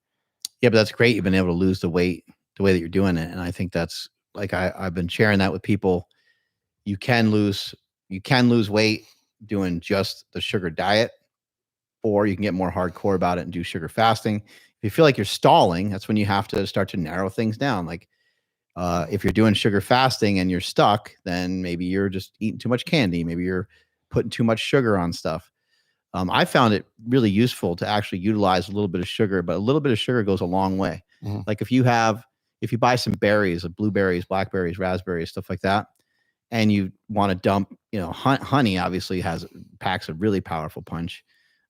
Yeah, but that's great. You've been able to lose the weight the way that you're doing it. And I think that's like, I've been sharing that with people. You can lose weight doing just the sugar diet, or you can get more hardcore about it and do sugar fasting. If you feel like you're stalling, that's when you have to start to narrow things down. Like if you're doing sugar fasting and you're stuck, then maybe you're just eating too much candy. Maybe you're putting too much sugar on stuff. I found it really useful to actually utilize a little bit of sugar, but a little bit of sugar goes a long way. Mhm. Like if you buy some berries, like blueberries, blackberries, raspberries, stuff like that, and you want to dump, honey obviously packs a really powerful punch.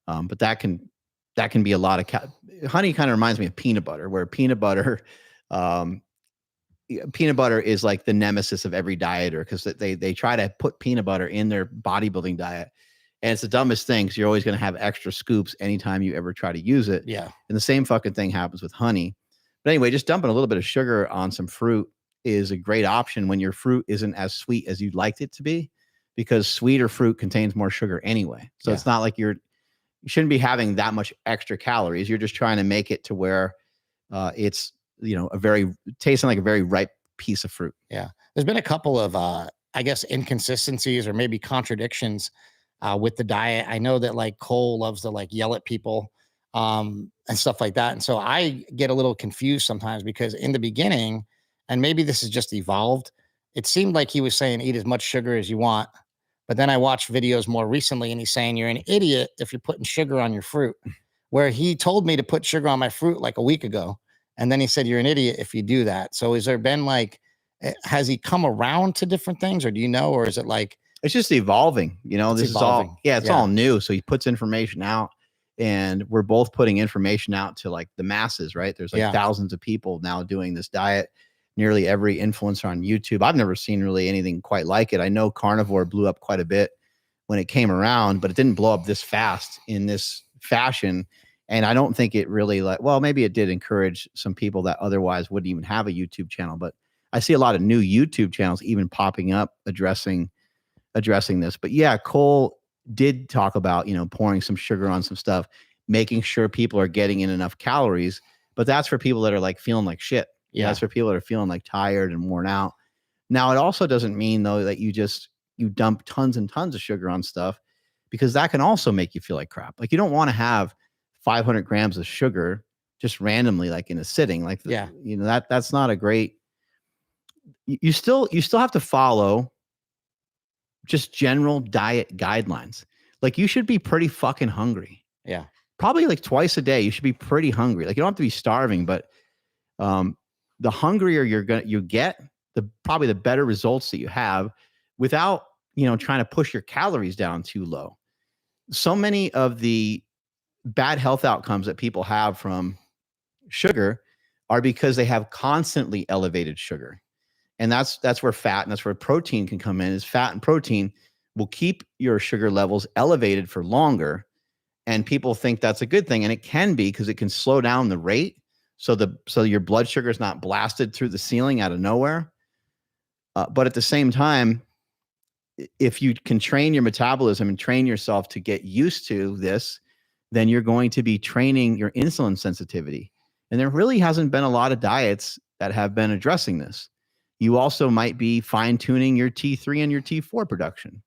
But that can be a lot of honey. Kind of reminds me of peanut butter, where um, peanut butter is like the nemesis of every dieter, because they try to put peanut butter in their bodybuilding diet. And it's the dumbest thing, because you're always going to have extra scoops anytime you ever try to use it. Yeah. And the same fucking thing happens with honey. But anyway, just dumping a little bit of sugar on some fruit is a great option when your fruit isn't as sweet as you'd like it to be, because sweeter fruit contains more sugar anyway. So it's not like you shouldn't be having that much extra calories. You're just trying to make it to where it's, tasting like a very ripe piece of fruit. Yeah. There's been a couple of, I guess, inconsistencies or maybe contradictions with the diet. I know that like Cole loves to like yell at people and stuff like that. And so I get a little confused sometimes, because in the beginning, and maybe this has just evolved, it seemed like he was saying eat as much sugar as you want. But then I watched videos more recently and he's saying you're an idiot if you're putting sugar on your fruit, where he told me to put sugar on my fruit like a week ago. And then he said, you're an idiot if you do that. So has there been like, has he come around to different things, or do you know, or is it like, it's just evolving, this evolving. is all, it's all new. So he puts information out, and we're both putting information out to like the masses, right? There's like thousands of people now doing this diet, nearly every influencer on YouTube. I've never seen really anything quite like it. I know carnivore blew up quite a bit when it came around, but it didn't blow up this fast in this fashion. And I don't think it really maybe it did encourage some people that otherwise wouldn't even have a YouTube channel, but I see a lot of new YouTube channels even popping up addressing this. But yeah, Cole did talk about, pouring some sugar on some stuff, making sure people are getting in enough calories, but that's for people that are like feeling like shit. Yeah. That's for people that are feeling like tired and worn out. Now, it also doesn't mean though that you dump tons and tons of sugar on stuff, because that can also make you feel like crap. Like you don't want to have 500 grams of sugar just randomly, like in a sitting, like, that's not a great, you still have to follow just general diet guidelines. Like you should be pretty fucking hungry. Yeah. Probably like twice a day. You should be pretty hungry. Like you don't have to be starving, but the hungrier you get, probably the better results that you have without, trying to push your calories down too low. So many of the bad health outcomes that people have from sugar are because they have constantly elevated sugar. And that's where fat and that's where protein can come in. Is fat and protein will keep your sugar levels elevated for longer. And people think that's a good thing. And it can be, because it can slow down the rate. So your blood sugar is not blasted through the ceiling out of nowhere. But at the same time, if you can train your metabolism and train yourself to get used to this, then you're going to be training your insulin sensitivity. And there really hasn't been a lot of diets that have been addressing this. You also might be fine-tuning your T3 and your T4 production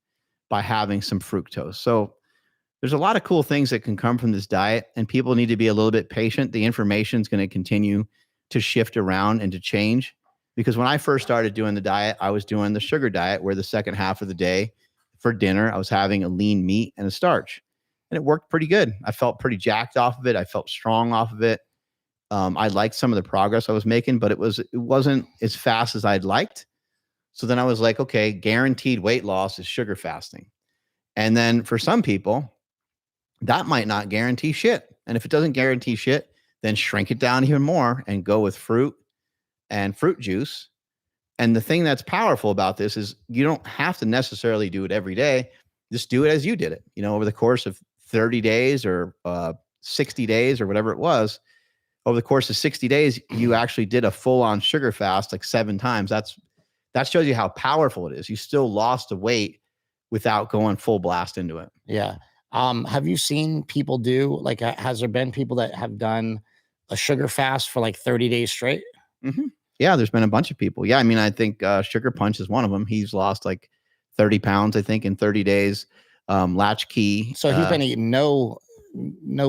by having some fructose. So there's a lot of cool things that can come from this diet, and people need to be a little bit patient. The information is going to continue to shift around and to change, because when I first started doing the diet, I was doing the sugar diet, where the second half of the day for dinner, I was having a lean meat and a starch, and it worked pretty good. I felt pretty jacked off of it. I felt strong off of it. I liked some of the progress I was making, but it wasn't as fast as I'd liked. So then I was like, okay, guaranteed weight loss is sugar fasting. And then for some people, that might not guarantee shit. And if it doesn't guarantee shit, then shrink it down even more and go with fruit and fruit juice. And the thing that's powerful about this is you don't have to necessarily do it every day. Just do it as you did it, over the course of 30 days or 60 days or whatever it was. Over the course of 60 days, you actually did a full-on sugar fast like 7 times. That shows you how powerful it is. You still lost the weight without going full blast into it. Yeah. Have you seen people do, like, has there been people that have done a sugar fast for like 30 days straight? Mm-hmm. Yeah, there's been a bunch of people. Yeah, I mean, I think Sugar Punch is one of them. He's lost like 30 pounds, I think, in 30 days. Latchkey. So he's been eating no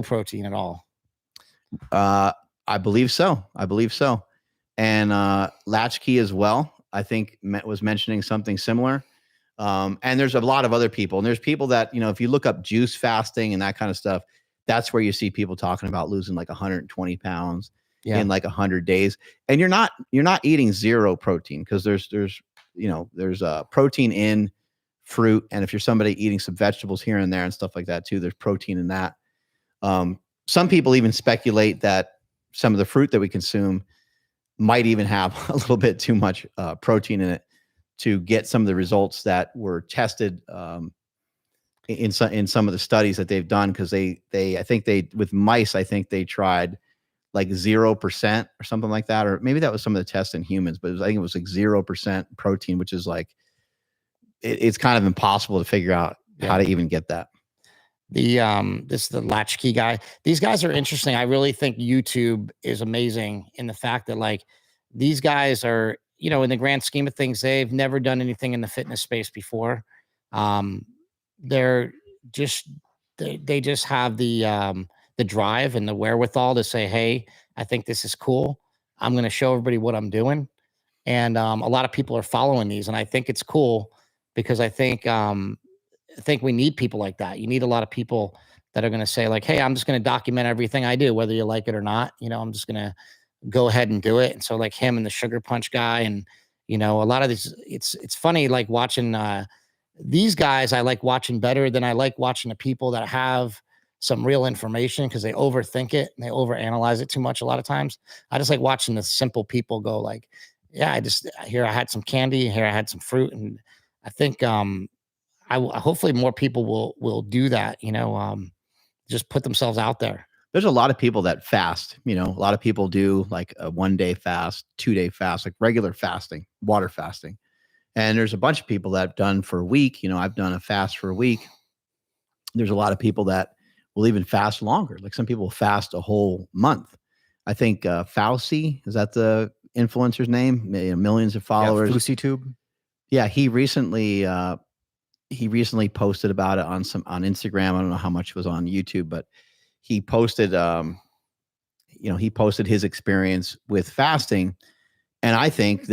protein at all. I believe so. And Latchkey as well, I think was mentioning something similar. And there's a lot of other people. And there's people that, if you look up juice fasting and that kind of stuff, that's where you see people talking about losing like 120 pounds in like 100 days. And you're not eating zero protein, because there's protein in fruit. And if you're somebody eating some vegetables here and there and stuff like that too, there's protein in that. Some people even speculate that some of the fruit that we consume might even have a little bit too much protein in it to get some of the results that were tested in some of the studies that they've done. Because I think with mice, I think they tried like 0% or something like that, or maybe that was some of the tests in humans, but I think it was like 0% protein, which is like it's kind of impossible to figure out how to even get that. This is the Latchkey guy. These guys are interesting. I really think YouTube is amazing in the fact that, like, these guys are, in the grand scheme of things, they've never done anything in the fitness space before. They're just, they just have the drive and the wherewithal to say, hey, I think this is cool. I'm going to show everybody what I'm doing. And a lot of people are following these, and I think it's cool because I think we need people like that. You need a lot of people that are going to say, like, hey, I'm just going to document everything I do, whether you like it or not. I'm just going to go ahead and do it. And so, like, him and the Sugar Punch guy, and a lot of these, it's funny, like, watching these guys. I like watching better than I like watching the people that have some real information, because they overthink it and they overanalyze it too much a lot of times. I just like watching the simple people go, like, yeah, here I had some candy, here I had some fruit. And I think hopefully more people will do that, just put themselves out there. There's a lot of people that fast, a lot of people do like a 1-day fast, 2-day fast, like regular fasting, water fasting. And there's a bunch of people that have done for a week. I've done a fast for a week. There's a lot of people that will even fast longer. Like some people fast a whole month. I think Fauci, is that the influencer's name? Millions of followers. Fauci Tube. Yeah, he recently posted about it on Instagram. I don't know how much was on YouTube, but he posted his experience with fasting. And I think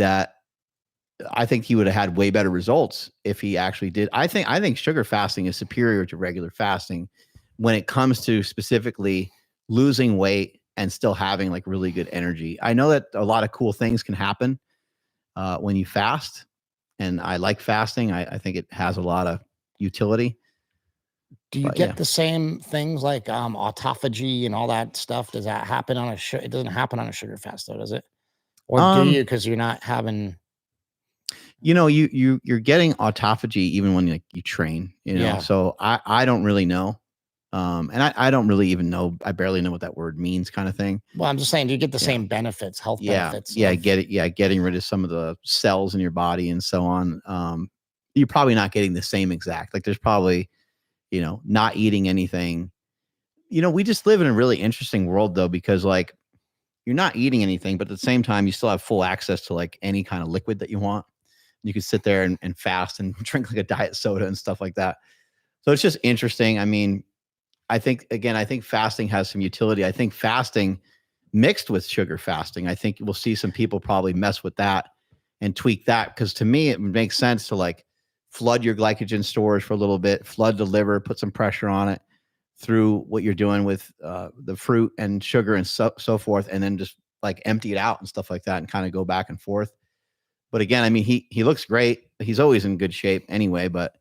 he would have had way better results if he actually did. I think sugar fasting is superior to regular fasting when it comes to specifically losing weight and still having like really good energy. I know that a lot of cool things can happen when you fast. And I like fasting. I think it has a lot of utility. Do you get the same things like autophagy and all that stuff? Does that happen on it doesn't happen on a sugar fast though, does it? Or do you, because you're not having... you're getting autophagy even when you train, so I don't really know. And I don't really even know. I barely know what that word means, kind of thing. Well, I'm just saying, do you get the same benefits, health benefits? Yeah, getting rid of some of the cells in your body and so on. You're probably not getting the same exact. Like there's probably, not eating anything. We just live in a really interesting world though, because like you're not eating anything, but at the same time, you still have full access to like any kind of liquid that you want. You could sit there and fast and drink like a diet soda and stuff like that. So it's just interesting. I mean, I think fasting has some utility. I think fasting mixed with sugar fasting, I think we'll see some people probably mess with that and tweak that. Because to me, it makes sense to like flood your glycogen storage for a little bit, flood the liver, put some pressure on it through what you're doing with the fruit and sugar and so forth, and then just like empty it out and stuff like that and kind of go back and forth. But again, I mean, he looks great. He's always in good shape anyway. But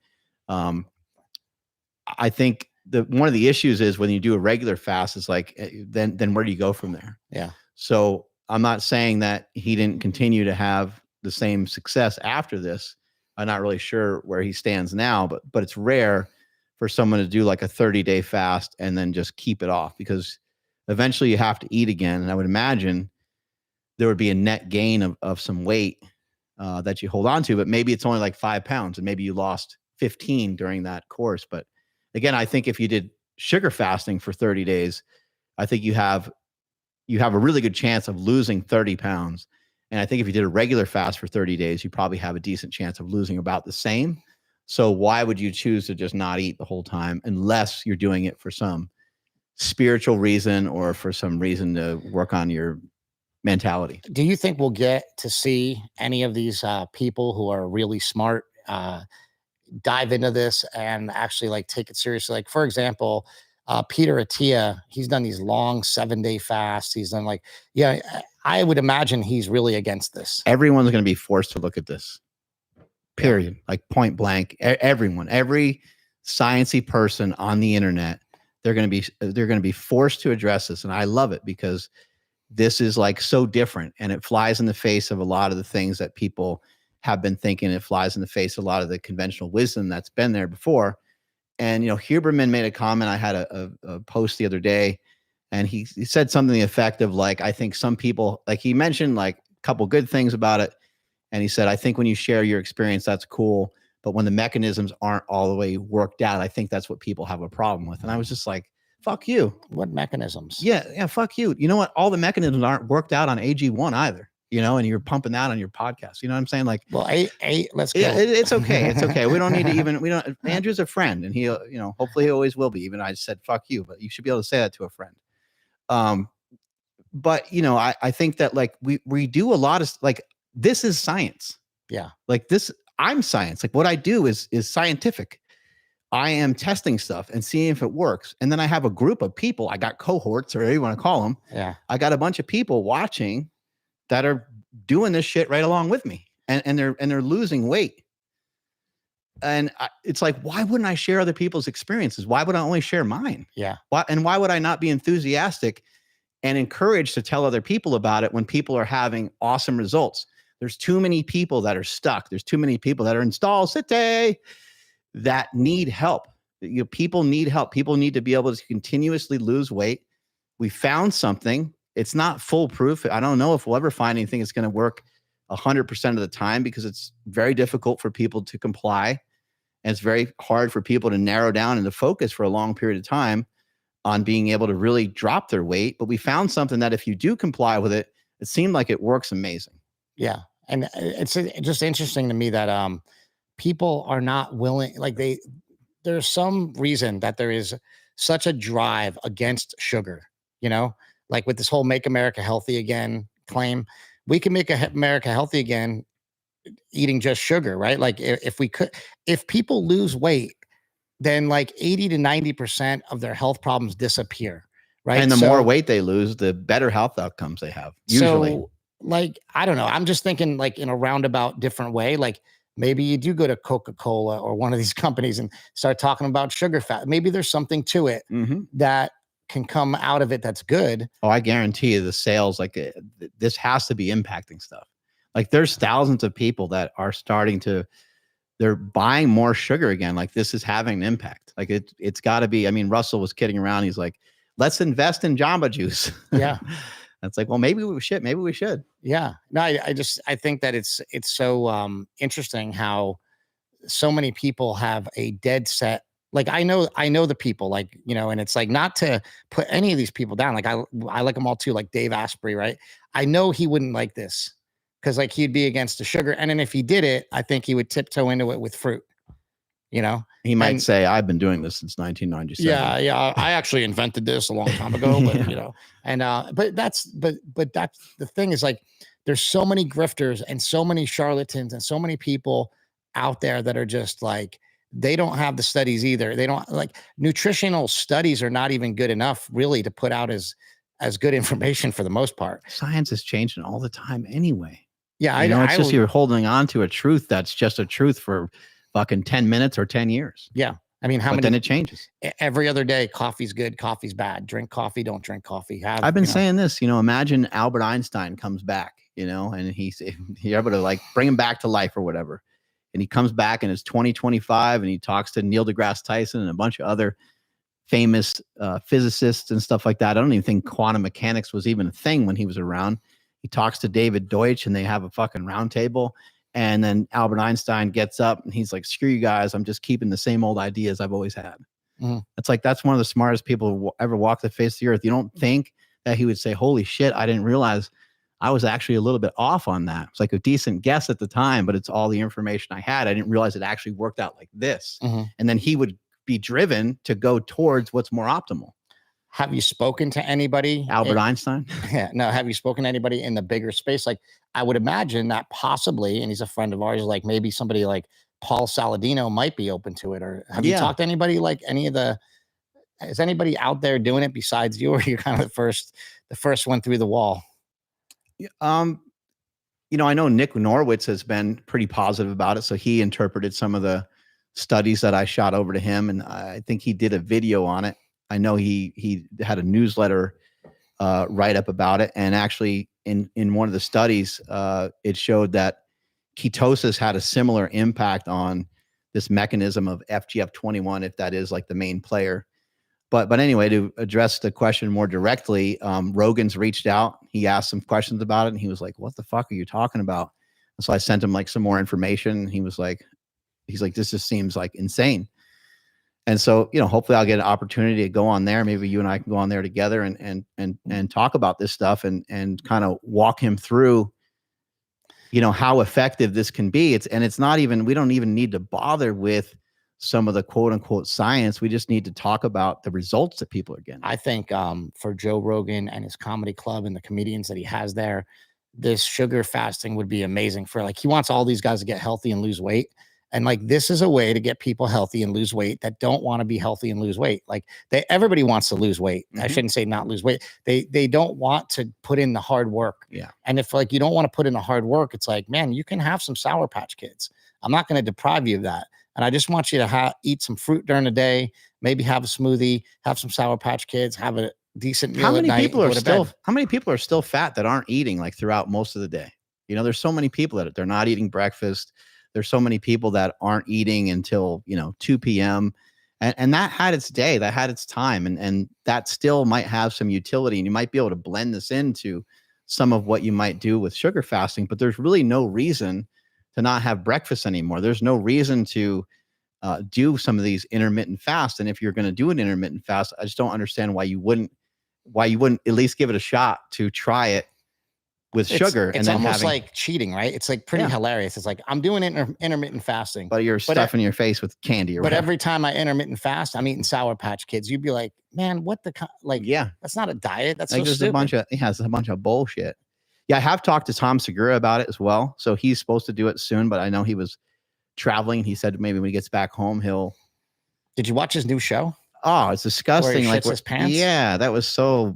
I think one of the issues is when you do a regular fast, is like then where do you go from there? Yeah. So I'm not saying that he didn't continue to have the same success after this. I'm not really sure where he stands now, but it's rare for someone to do like a 30-day fast and then just keep it off, because eventually you have to eat again. And I would imagine there would be a net gain of some weight that you hold on to, but maybe it's only like 5 pounds and maybe you lost 15 during that course. But again, I think if you did sugar fasting for 30 days, I think you have a really good chance of losing 30 pounds. And I think if you did a regular fast for 30 days, you probably have a decent chance of losing about the same. So why would you choose to just not eat the whole time unless you're doing it for some spiritual reason or for some reason to work on your mentality? Do you think we'll get to see any of these people who are really smart dive into this and actually like take it seriously? Like, for example, Peter Attia, he's done these long 7-day fasts. He's done like, yeah, I would imagine he's really against this. Everyone's going to be forced to look at this, period. Yeah. Like point blank, everyone, every sciencey person on the internet, they're going to be forced to address this. And I love it because this is like so different, and it flies in the face of a lot of the things that people have been thinking. It flies in the face of a lot of the conventional wisdom that's been there before. And, Huberman made a comment. I had a post the other day, and he said something to the effect of like, I think some people, like he mentioned like a couple good things about it. And he said, I think when you share your experience, that's cool. But when the mechanisms aren't all the way worked out, I think that's what people have a problem with. And I was just like, fuck you. What mechanisms? Yeah, fuck you. You know what? All the mechanisms aren't worked out on AG1 either. And you're pumping that on your podcast. You know what I'm saying? Like, well, let's go. It's okay. It's okay. We don't need to Andrew's a friend, and he, hopefully he always will be. Even I said, fuck you, but you should be able to say that to a friend. But I think that like we do a lot of like, this is science. Yeah. Like this, I'm science. Like what I do is scientific. I am testing stuff and seeing if it works. And then I have a group of people. I got cohorts, or whatever you want to call them. Yeah. I got a bunch of people watching that are doing this shit right along with me, and they're losing weight. And it's like, why wouldn't I share other people's experiences? Why would I only share mine? Yeah. Why would I not be enthusiastic and encouraged to tell other people about it when people are having awesome results? There's too many people that are stuck. There's too many people that are in stall city that need help. People need help. People need to be able to continuously lose weight. We found something. It's not foolproof. I don't know if we'll ever find anything that's going to work 100% of the time, because it's very difficult for people to comply. And it's very hard for people to narrow down and to focus for a long period of time on being able to really drop their weight. But we found something that if you do comply with it, it seemed like it works amazing. Yeah. And it's just interesting to me that people are not willing, like there's some reason that there is such a drive against sugar, like with this whole Make America Healthy Again claim. We can make America healthy again eating just sugar, right? Like if people lose weight, then like 80 to 90% of their health problems disappear, right? And the more weight they lose, the better health outcomes they have, usually. So, like, I don't know. I'm just thinking like in a roundabout different way. Like maybe you do go to Coca-Cola or one of these companies and start talking about sugar fat. Maybe there's something to it that can come out of it that's good. Oh, I guarantee you the sales, like this has to be impacting stuff. Like there's thousands of people that are they're buying more sugar again. Like this is having an impact. Like it's got to be. I mean, Russell was kidding around. He's like, let's invest in Jamba Juice. Yeah. That's like, well, maybe we should. Maybe we should. Yeah. No, I think that it's so interesting how so many people have a dead set. Like I know the people, like, and it's like, not to put any of these people down. Like I like them all too, like Dave Asprey, right? I know he wouldn't like this because like he'd be against the sugar. And then if he did it, I think he would tiptoe into it with fruit, He might say, I've been doing this since 1997. Yeah. I actually invented this a long time ago, but but that's the thing is like, there's so many grifters and so many charlatans and so many people out there that are just like, they don't have the studies either. They don't like nutritional studies are not even good enough really to put out as good information for the most part. Science is changing all the time anyway. Yeah. It's just you're holding on to a truth that's just a truth for fucking 10 minutes or 10 years. Yeah. I mean, how But many? then it changes. Every other day, coffee's good, coffee's bad. Drink coffee, don't drink coffee. I've been saying this, imagine Albert Einstein comes back, and he's able to like bring him back to life or whatever. And he comes back and it's 2025 and he talks to Neil deGrasse Tyson and a bunch of other famous physicists and stuff like that. I don't even think quantum mechanics was even a thing when he was around. He talks to David Deutsch and they have a fucking round table. And then Albert Einstein gets up and he's like, screw you guys. I'm just keeping the same old ideas I've always had. It's like, that's one of the smartest people who ever walked the face of the earth. You don't think that he would say, holy shit, I didn't realize I was actually a little bit off on that. It's like a decent guess at the time, but it's all the information I had. I didn't realize it actually worked out like this. And then he would be driven to go towards what's more optimal. Have you spoken to anybody? Albert Einstein? Yeah, no. Have you spoken to anybody in the bigger space? Like, I would imagine that possibly, and he's a friend of ours, like maybe somebody like Paul Saladino might be open to it. Or have you talked to anybody like is anybody out there doing it besides you, or you're kind of the first one through the wall? I know Nick Norwitz has been pretty positive about it. So he interpreted some of the studies that I shot over to him, and I think he did a video on it. I know he had a newsletter write up about it, and actually in one of the studies, it showed that ketosis had a similar impact on this mechanism of FGF21, if that is like the main player. But anyway, to address the question more directly, Rogan's reached out. He asked some questions about it, and he was like, "What the fuck are you talking about?" And so I sent him like some more information. He was like, "This just seems like insane." And so, hopefully I'll get an opportunity to go on there. Maybe you and I can go on there together and talk about this stuff and kind of walk him through, how effective this can be. It's not even, we don't even need to bother with some of the quote unquote science. We just need to talk about the results that people are getting. I think for Joe Rogan and his comedy club and the comedians that he has there, this sugar fasting would be amazing for, like, he wants all these guys to get healthy and lose weight. And like, this is a way to get people healthy and lose weight that don't want to be healthy and lose weight. Like, everybody wants to lose weight. I shouldn't say not lose weight. They don't want to put in the hard work. Yeah. And if like you don't want to put in the hard work, it's like, man, you can have some Sour Patch Kids. I'm not going to deprive you of that. And I just want you to eat some fruit during the day, maybe have a smoothie, have some Sour Patch Kids, have a decent meal at night. How many people are still fat that aren't eating like throughout most of the day? There's so many people that they're not eating breakfast. There's so many people that aren't eating until, 2 p.m. And that had its day, that had its time. And that still might have some utility. And you might be able to blend this into some of what you might do with sugar fasting, but there's really no reason to not have breakfast anymore. There's no reason to do some of these intermittent fasts. And if you're going to do an intermittent fast, I just don't understand why you wouldn't at least give it a shot to try it with sugar. It's almost like cheating, right? It's like pretty hilarious. It's like, I'm doing intermittent fasting, but you're stuffing your face with candy. But every time I intermittent fast, I'm eating Sour Patch Kids. You'd be like, man, what the that's not a diet. That's like, so stupid. It's a bunch of bullshit. Yeah, I have talked to Tom Segura about it as well. So he's supposed to do it soon, but I know he was traveling. He said maybe when he gets back home, he'll. Did you watch his new show? Oh, it's disgusting. Where he shits his pants? Yeah, that was so.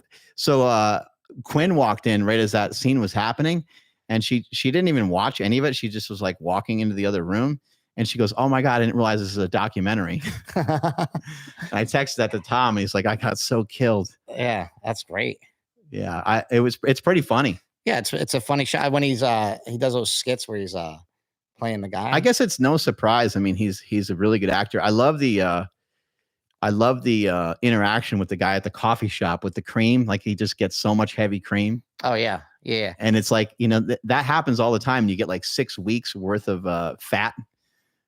Quinn walked in right as that scene was happening, and she didn't even watch any of it. She just was like walking into the other room, and she goes, "Oh my God, I didn't realize this is a documentary." And I texted that to Tom, and he's like, "I got so killed." Yeah, that's great. Yeah, it's pretty funny. Yeah, it's a funny shot when he does those skits where he's playing the guy. I guess it's no surprise. I mean, he's a really good actor. I love the interaction with the guy at the coffee shop with the cream. Like, he just gets so much heavy cream. Oh yeah. Yeah. And it's like, that happens all the time. You get like 6 weeks worth of fat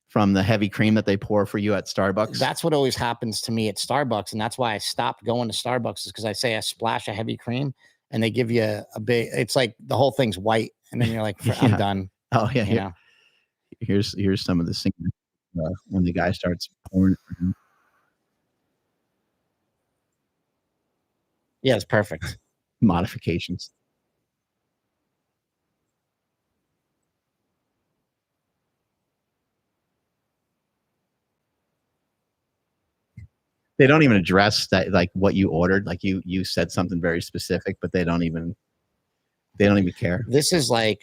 from the heavy cream that they pour for you at Starbucks. That's what always happens to me at Starbucks. And that's why I stopped going to Starbucks, is because I say I splash a heavy cream and they give you a big, it's like the whole thing's white. And then you're like, I'm done. Oh yeah. Here's some of the singing when the guy starts pouring it for him. Yeah, it's perfect. Modifications. They don't even address that, like what you ordered. Like you said something very specific, but they don't even care. This is like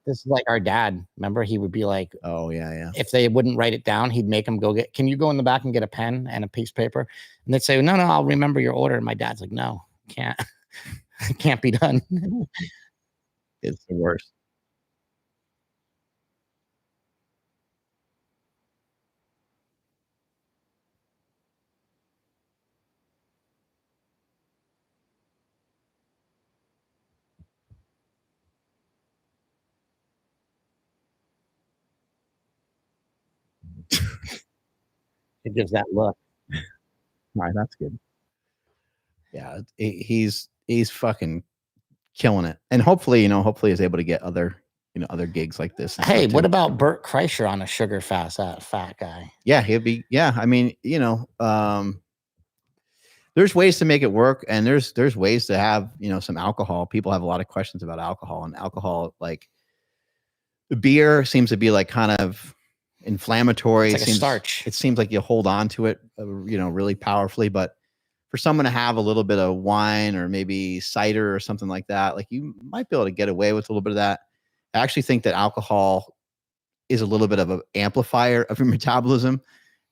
This is like our dad. Remember, he would be like, Oh yeah, yeah. if they wouldn't write it down, he'd make them go can you go in the back and get a pen and a piece of paper? And they'd say, no, I'll remember your order. And my dad's like, no, can't, it can't be done. It's the worst. It gives that look. All right, that's good. Yeah, he's fucking killing it, and hopefully he's able to get other other gigs like this. Hey, what about Bert Kreischer on a sugar fast? That fat guy. Yeah, he'll be. Yeah, I mean, there's ways to make it work, and there's ways to have some alcohol. People have a lot of questions about alcohol, and alcohol, like beer, seems to be like kind of inflammatory. It's like a starch. It seems like you hold on to it, really powerfully, but for someone to have a little bit of wine or maybe cider or something like that, like you might be able to get away with a little bit of that. I actually think that alcohol is a little bit of an amplifier of your metabolism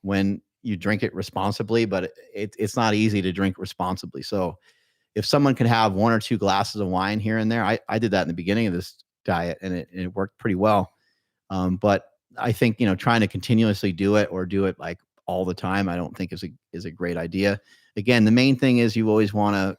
when you drink it responsibly, but it's not easy to drink responsibly. So if someone can have 1 or 2 glasses of wine here and there, I did that in the beginning of this diet, and it worked pretty well. But I think, trying to continuously do it or do it like all the time, I don't think is a great idea. Again, the main thing is you always want to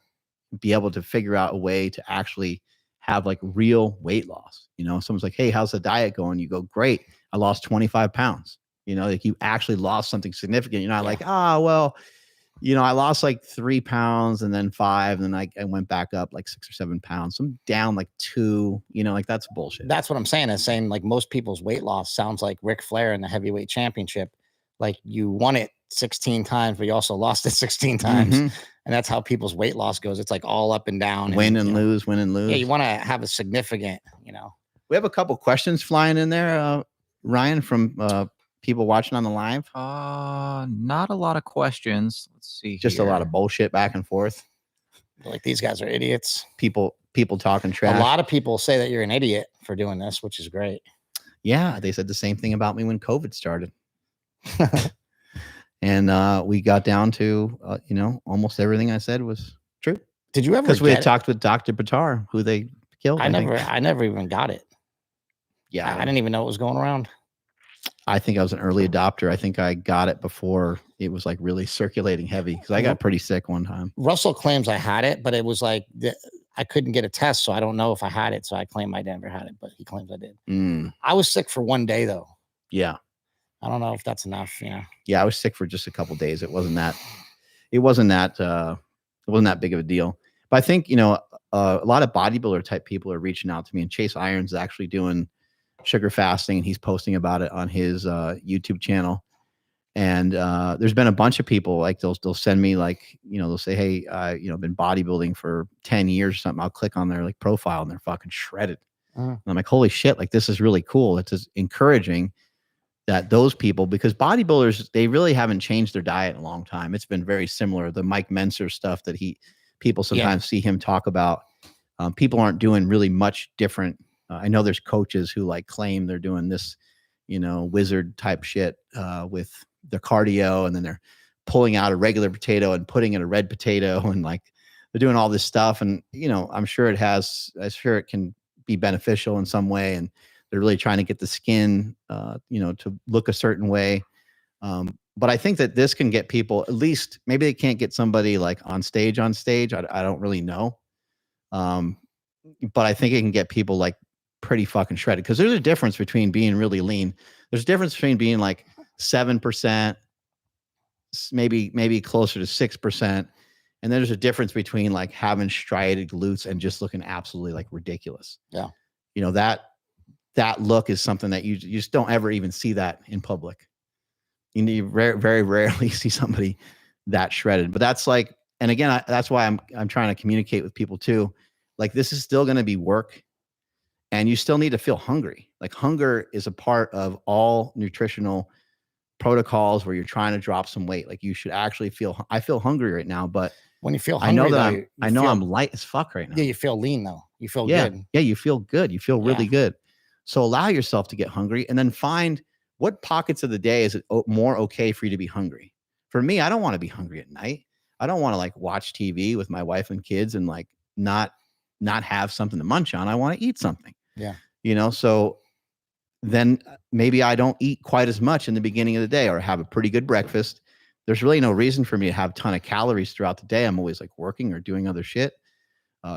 be able to figure out a way to actually have like real weight loss. Someone's like, hey, how's the diet going? You go, great. I lost 25 pounds. Like you actually lost something significant. You're not like, well, I lost like 3 pounds and then 5, and then I went back up like 6 or 7 pounds. So I'm down like 2, like that's bullshit. That's what I'm saying. Is saying like most people's weight loss sounds like Ric Flair in the heavyweight championship. Like you won it 16 times, but you also lost it 16 times. Mm-hmm. And that's how people's weight loss goes. It's like all up and down. Win and lose, win and lose. Yeah, you want to have a significant, We have a couple questions flying in there, Ryan, from people watching on the live. Not a lot of questions. Let's see. Just a lot of bullshit back and forth. Like these guys are idiots. People talking trash. A lot of people say that you're an idiot for doing this, which is great. Yeah, they said the same thing about me when COVID started. And we got down to almost everything I said was true. Did you ever? Because we had talked with Dr. Batar, who they killed. I never even got it. Yeah, I didn't even know it was going around. I think I was an early adopter. I think I got it before it was like really circulating heavy, because I got pretty sick one time. Russell claims I had it, but it was like I couldn't get a test, so I don't know if I had it. So I claim I never had it, but he claims I did. I was sick for 1 day though. Yeah. I don't know if that's enough. Yeah, I was sick for just a couple days. It wasn't that big of a deal. But I think, a lot of bodybuilder type people are reaching out to me, and Chase Irons is actually doing sugar fasting, and he's posting about it on his YouTube channel. And there's been a bunch of people like they'll send me like, they'll say, hey, been bodybuilding for 10 years or something. I'll click on their like profile and they're fucking shredded. And I'm like, holy shit, like this is really cool. It's just encouraging that those people, because bodybuilders, they really haven't changed their diet in a long time. It's been very similar. The Mike Menser stuff that people sometimes see him talk about. People aren't doing really much different. I know there's coaches who like claim they're doing this, wizard type shit with their cardio, and then they're pulling out a regular potato and putting in a red potato, and like they're doing all this stuff. And, I'm sure it can be beneficial in some way. And they're really trying to get the skin, to look a certain way. But I think that this can get people, at least maybe they can't get somebody like on stage. I don't really know. But I think it can get people like pretty fucking shredded, because there's a difference between being really lean. There's a difference between being like 7%, maybe closer to 6%. And then there's a difference between like having striated glutes and just looking absolutely like ridiculous. Yeah. That look is something that you just don't ever even see that in public. You very rarely see somebody that shredded. But that's like, and again, that's why I'm trying to communicate with people too. Like this is still going to be work, and you still need to feel hungry. Like hunger is a part of all nutritional protocols where you're trying to drop some weight. Like you should actually I feel hungry right now, but when you feel hungry, I'm light as fuck right now. Yeah, you feel lean though. You feel good. Yeah, you feel good. You feel really good. So allow yourself to get hungry, and then find what pockets of the day is it more okay for you to be hungry. For me, I don't want to be hungry at night. I don't want to like watch TV with my wife and kids and like not have something to munch on. I want to eat something. Yeah. So then maybe I don't eat quite as much in the beginning of the day, or have a pretty good breakfast. There's really no reason for me to have a ton of calories throughout the day. I'm always like working or doing other shit,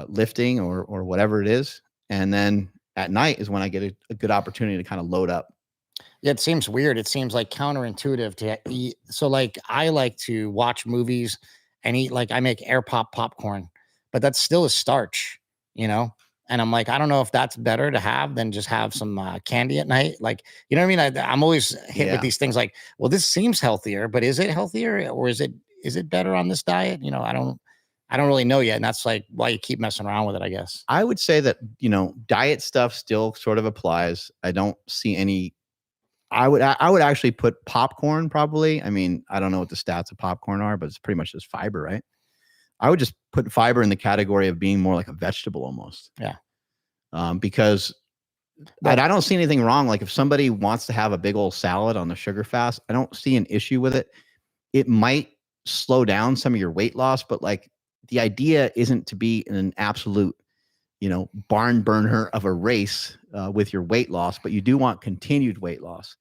lifting or whatever it is. And then at night is when I get a good opportunity to kind of load up. Yeah, it seems weird. It seems like counterintuitive to eat. So like I like to watch movies and eat, like I make air pop popcorn, but that's still a starch, And I'm like, I don't know if that's better to have than just have some candy at night. Like, you know what I mean? I'm always hit with these things like, well, this seems healthier, but is it healthier, or is it better on this diet? I don't really know yet. And that's like why you keep messing around with it, I guess. I would say that, diet stuff still sort of applies. I don't see any. I would actually put popcorn probably. I mean, I don't know what the stats of popcorn are, but it's pretty much just fiber, right? I would just put fiber in the category of being more like a vegetable almost. Yeah. Because I don't see anything wrong. Like if somebody wants to have a big old salad on the sugar fast, I don't see an issue with it. It might slow down some of your weight loss, but like the idea isn't to be in an absolute, barn burner of a race with your weight loss, but you do want continued weight loss.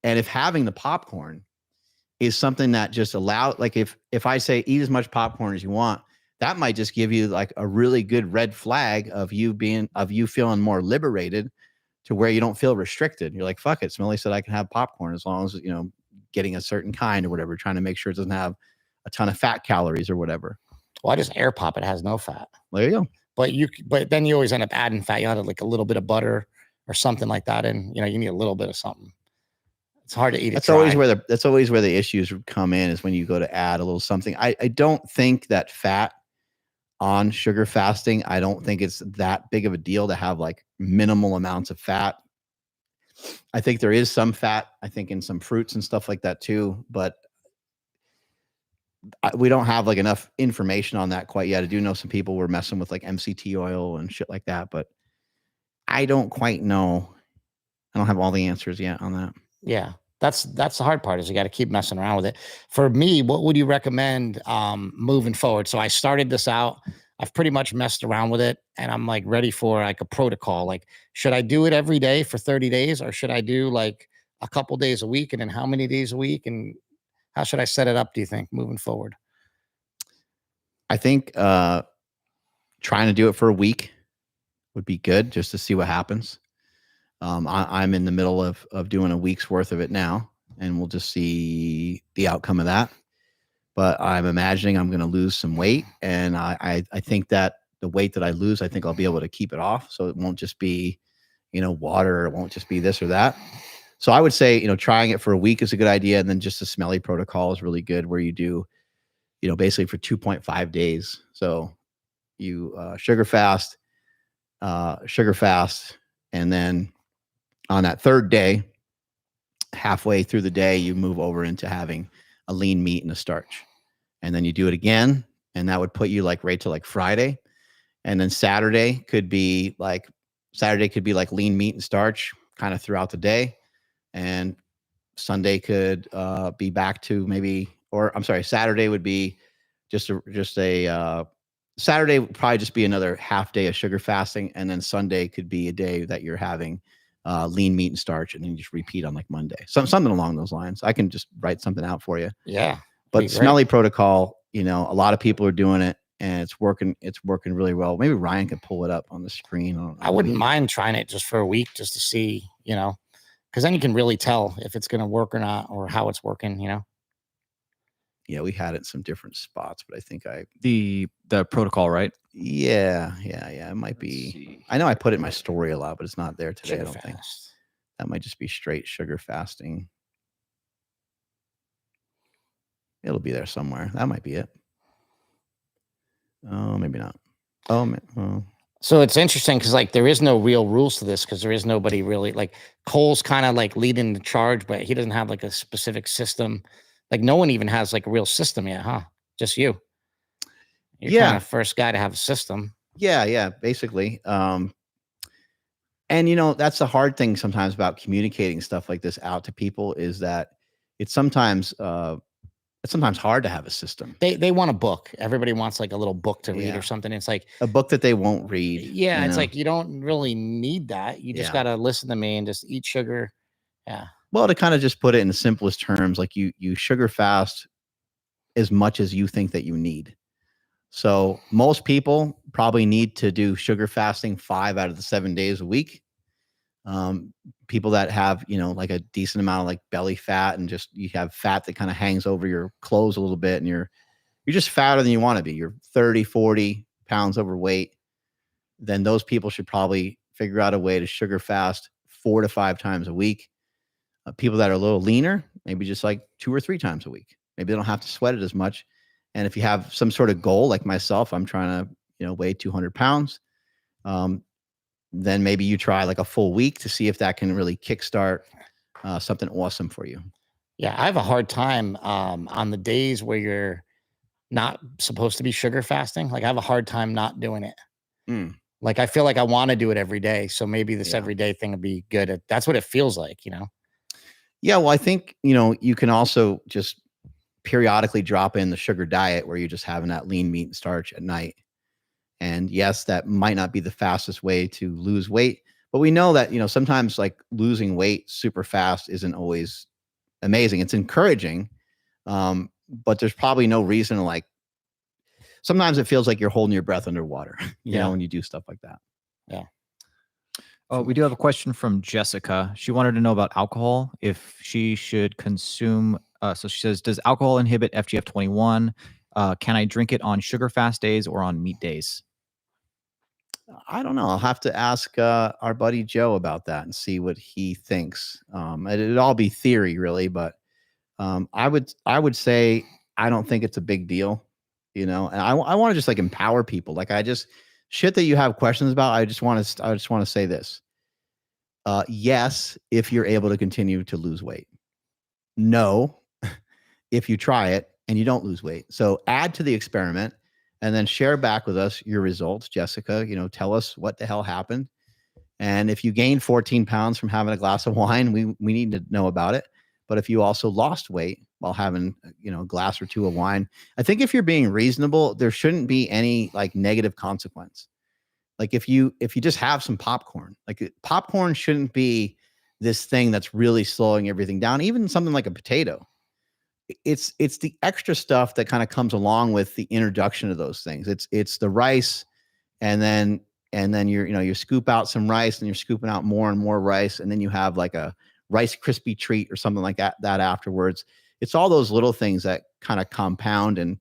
And if having the popcorn is something that just like if I say eat as much popcorn as you want, that might just give you like a really good red flag of you feeling more liberated to where you don't feel restricted. You're like, fuck it. Smelly said I can have popcorn as long as, getting a certain kind or whatever, trying to make sure it doesn't have a ton of fat calories or whatever. Well, I just air pop. It has no fat. There you go. But then you always end up adding fat. You add like a little bit of butter or something like that. And, you need a little bit of something. It's hard to eat. That's always where the issues come in, is when you go to add a little something. I don't think that fat on sugar fasting, I don't think it's that big of a deal to have like minimal amounts of fat. I think there is some fat, I think, in some fruits and stuff like that too, but we don't have like enough information on that quite yet. I do know some people were messing with like MCT oil and shit like that, but I don't quite know. I don't have all the answers yet on that. Yeah. That's the hard part, is you got to keep messing around with it. For me, what would you recommend moving forward? So I started this out. I've pretty much messed around with it, and I'm like ready for like a protocol. Like, should I do it every day for 30 days, or should I do like a couple days a week, and then how many days a week, and how should I set it up, do you think, moving forward? I think trying to do it for a week would be good, just to see what happens. I'm in the middle of doing a week's worth of it now, and we'll just see the outcome of that. But I'm imagining I'm going to lose some weight, and I think that the weight that I lose, I think I'll be able to keep it off. So it won't just be, water. It won't just be this or that. So I would say, trying it for a week is a good idea. And then just the Smelly protocol is really good, where you do, basically for 2.5 days. So you sugar fast, and then on that third day, halfway through the day, you move over into having a lean meat and a starch. And then you do it again, and that would put you like right to like Friday. And then Saturday could be like lean meat and starch kind of throughout the day. And Sunday could be back to Saturday would be Saturday would probably just be another half day of sugar fasting. And then Sunday could be a day that you're having lean meat and starch, and then you just repeat on like Monday. Something along those lines. I can just write something out for you. Yeah. But Smelly protocol, a lot of people are doing it, and it's working really well. Maybe Ryan could pull it up on the screen. I wouldn't mind trying it just for a week, just to see, because then you can really tell if it's going to work or not, or how it's working, Yeah, we had it in some different spots, but I think the protocol, right? Yeah. It might be. I know I put it in my story a lot, but it's not there today. Sugar I don't fast. think that might just be straight sugar fasting. It'll be there somewhere. That might be it. Oh, maybe not. Oh. So it's interesting because like there is no real rules to this, because there is nobody really, like Cole's kind of like leading the charge, but he doesn't have like a specific system. Like no one even has like a real system yet, huh? Just you. You're kind of first guy to have a system. Yeah, basically. And that's the hard thing sometimes about communicating stuff like this out to people, is that it's sometimes hard to have a system. They want a book. Everybody wants like a little book to read Yeah. or something. It's like A book that they won't read. yeah, it's like you don't really need that. You just Yeah. gotta listen to me and just eat sugar. Yeah. Well, to kind of just put it in the simplest terms, like you sugar fast as much as you think that you need. So most people probably need to do sugar fasting 5 out of the 7 days a week. People that have, like a decent amount of like belly fat, and just you have fat that kind of hangs over your clothes a little bit, and you're just fatter than you want to be. You're 30, 40 pounds overweight. Then those people should probably figure out a way to sugar fast 4 to 5 times a week. People that are a little leaner, maybe just like 2 or 3 times a week. Maybe they don't have to sweat it as much. And if you have some sort of goal, like myself, I'm trying to, weigh 200 pounds. Then maybe you try like a full week to see if that can really kickstart something awesome for you. Yeah, I have a hard time on the days where you're not supposed to be sugar fasting. Like I have a hard time not doing it. Mm. Like I feel like I want to do it every day. So maybe this Yeah. everyday thing would be good. That's what it feels like, Yeah, well, I think, you can also just periodically drop in the sugar diet where you're just having that lean meat and starch at night. And yes, that might not be the fastest way to lose weight, but we know that, sometimes like losing weight super fast isn't always amazing. It's encouraging, but there's probably no reason to like, sometimes it feels like you're holding your breath underwater, you know, when you do stuff like that. Yeah. Oh, we do have a question from Jessica. She wanted to know about alcohol, if she should consume. So she says, does alcohol inhibit FGF21? Can I drink it on sugar fast days or on meat days? I don't know. I'll have to ask our buddy Joe about that and see what he thinks. It'd all be theory, really, but I would say I don't think it's a big deal, and I want to just like empower people. Like shit that you have questions about. I just want to say this. Yes, if you're able to continue to lose weight. No, if you try it and you don't lose weight. So add to the experiment and then share back with us your results, Jessica. Tell us what the hell happened. And if you gained 14 pounds from having a glass of wine, we need to know about it. But if you also lost weight while having, a glass or 2 of wine, I think if you're being reasonable, there shouldn't be any like negative consequence. Like if you just have some popcorn, like popcorn shouldn't be this thing that's really slowing everything down. Even something like a potato, it's the extra stuff that kind of comes along with the introduction of those things. It's the rice, and then you scoop out some rice, and you're scooping out more and more rice, and then you have like a Rice Krispie treat or something like that afterwards. It's all those little things that kind of compound and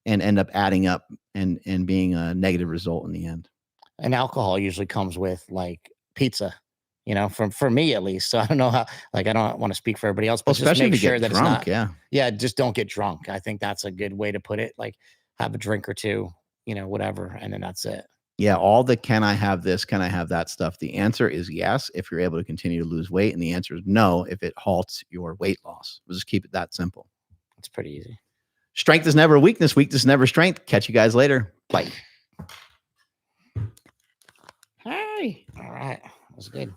end up adding up and being a negative result in the end. And alcohol usually comes with like pizza, for me at least. So I don't know how, like, I don't want to speak for everybody else, but just especially make if you sure get that drunk, it's not, just don't get drunk. I think that's a good way to put it. Like have a drink or 2, whatever. And then that's it. Yeah. All the, can I have this? Can I have that stuff? The answer is yes, if you're able to continue to lose weight. And the answer is no, if it halts your weight loss. We'll just keep it that simple. It's pretty easy. Strength is never weakness. Weakness is never strength. Catch you guys later. Bye. Hey. All right. That was good.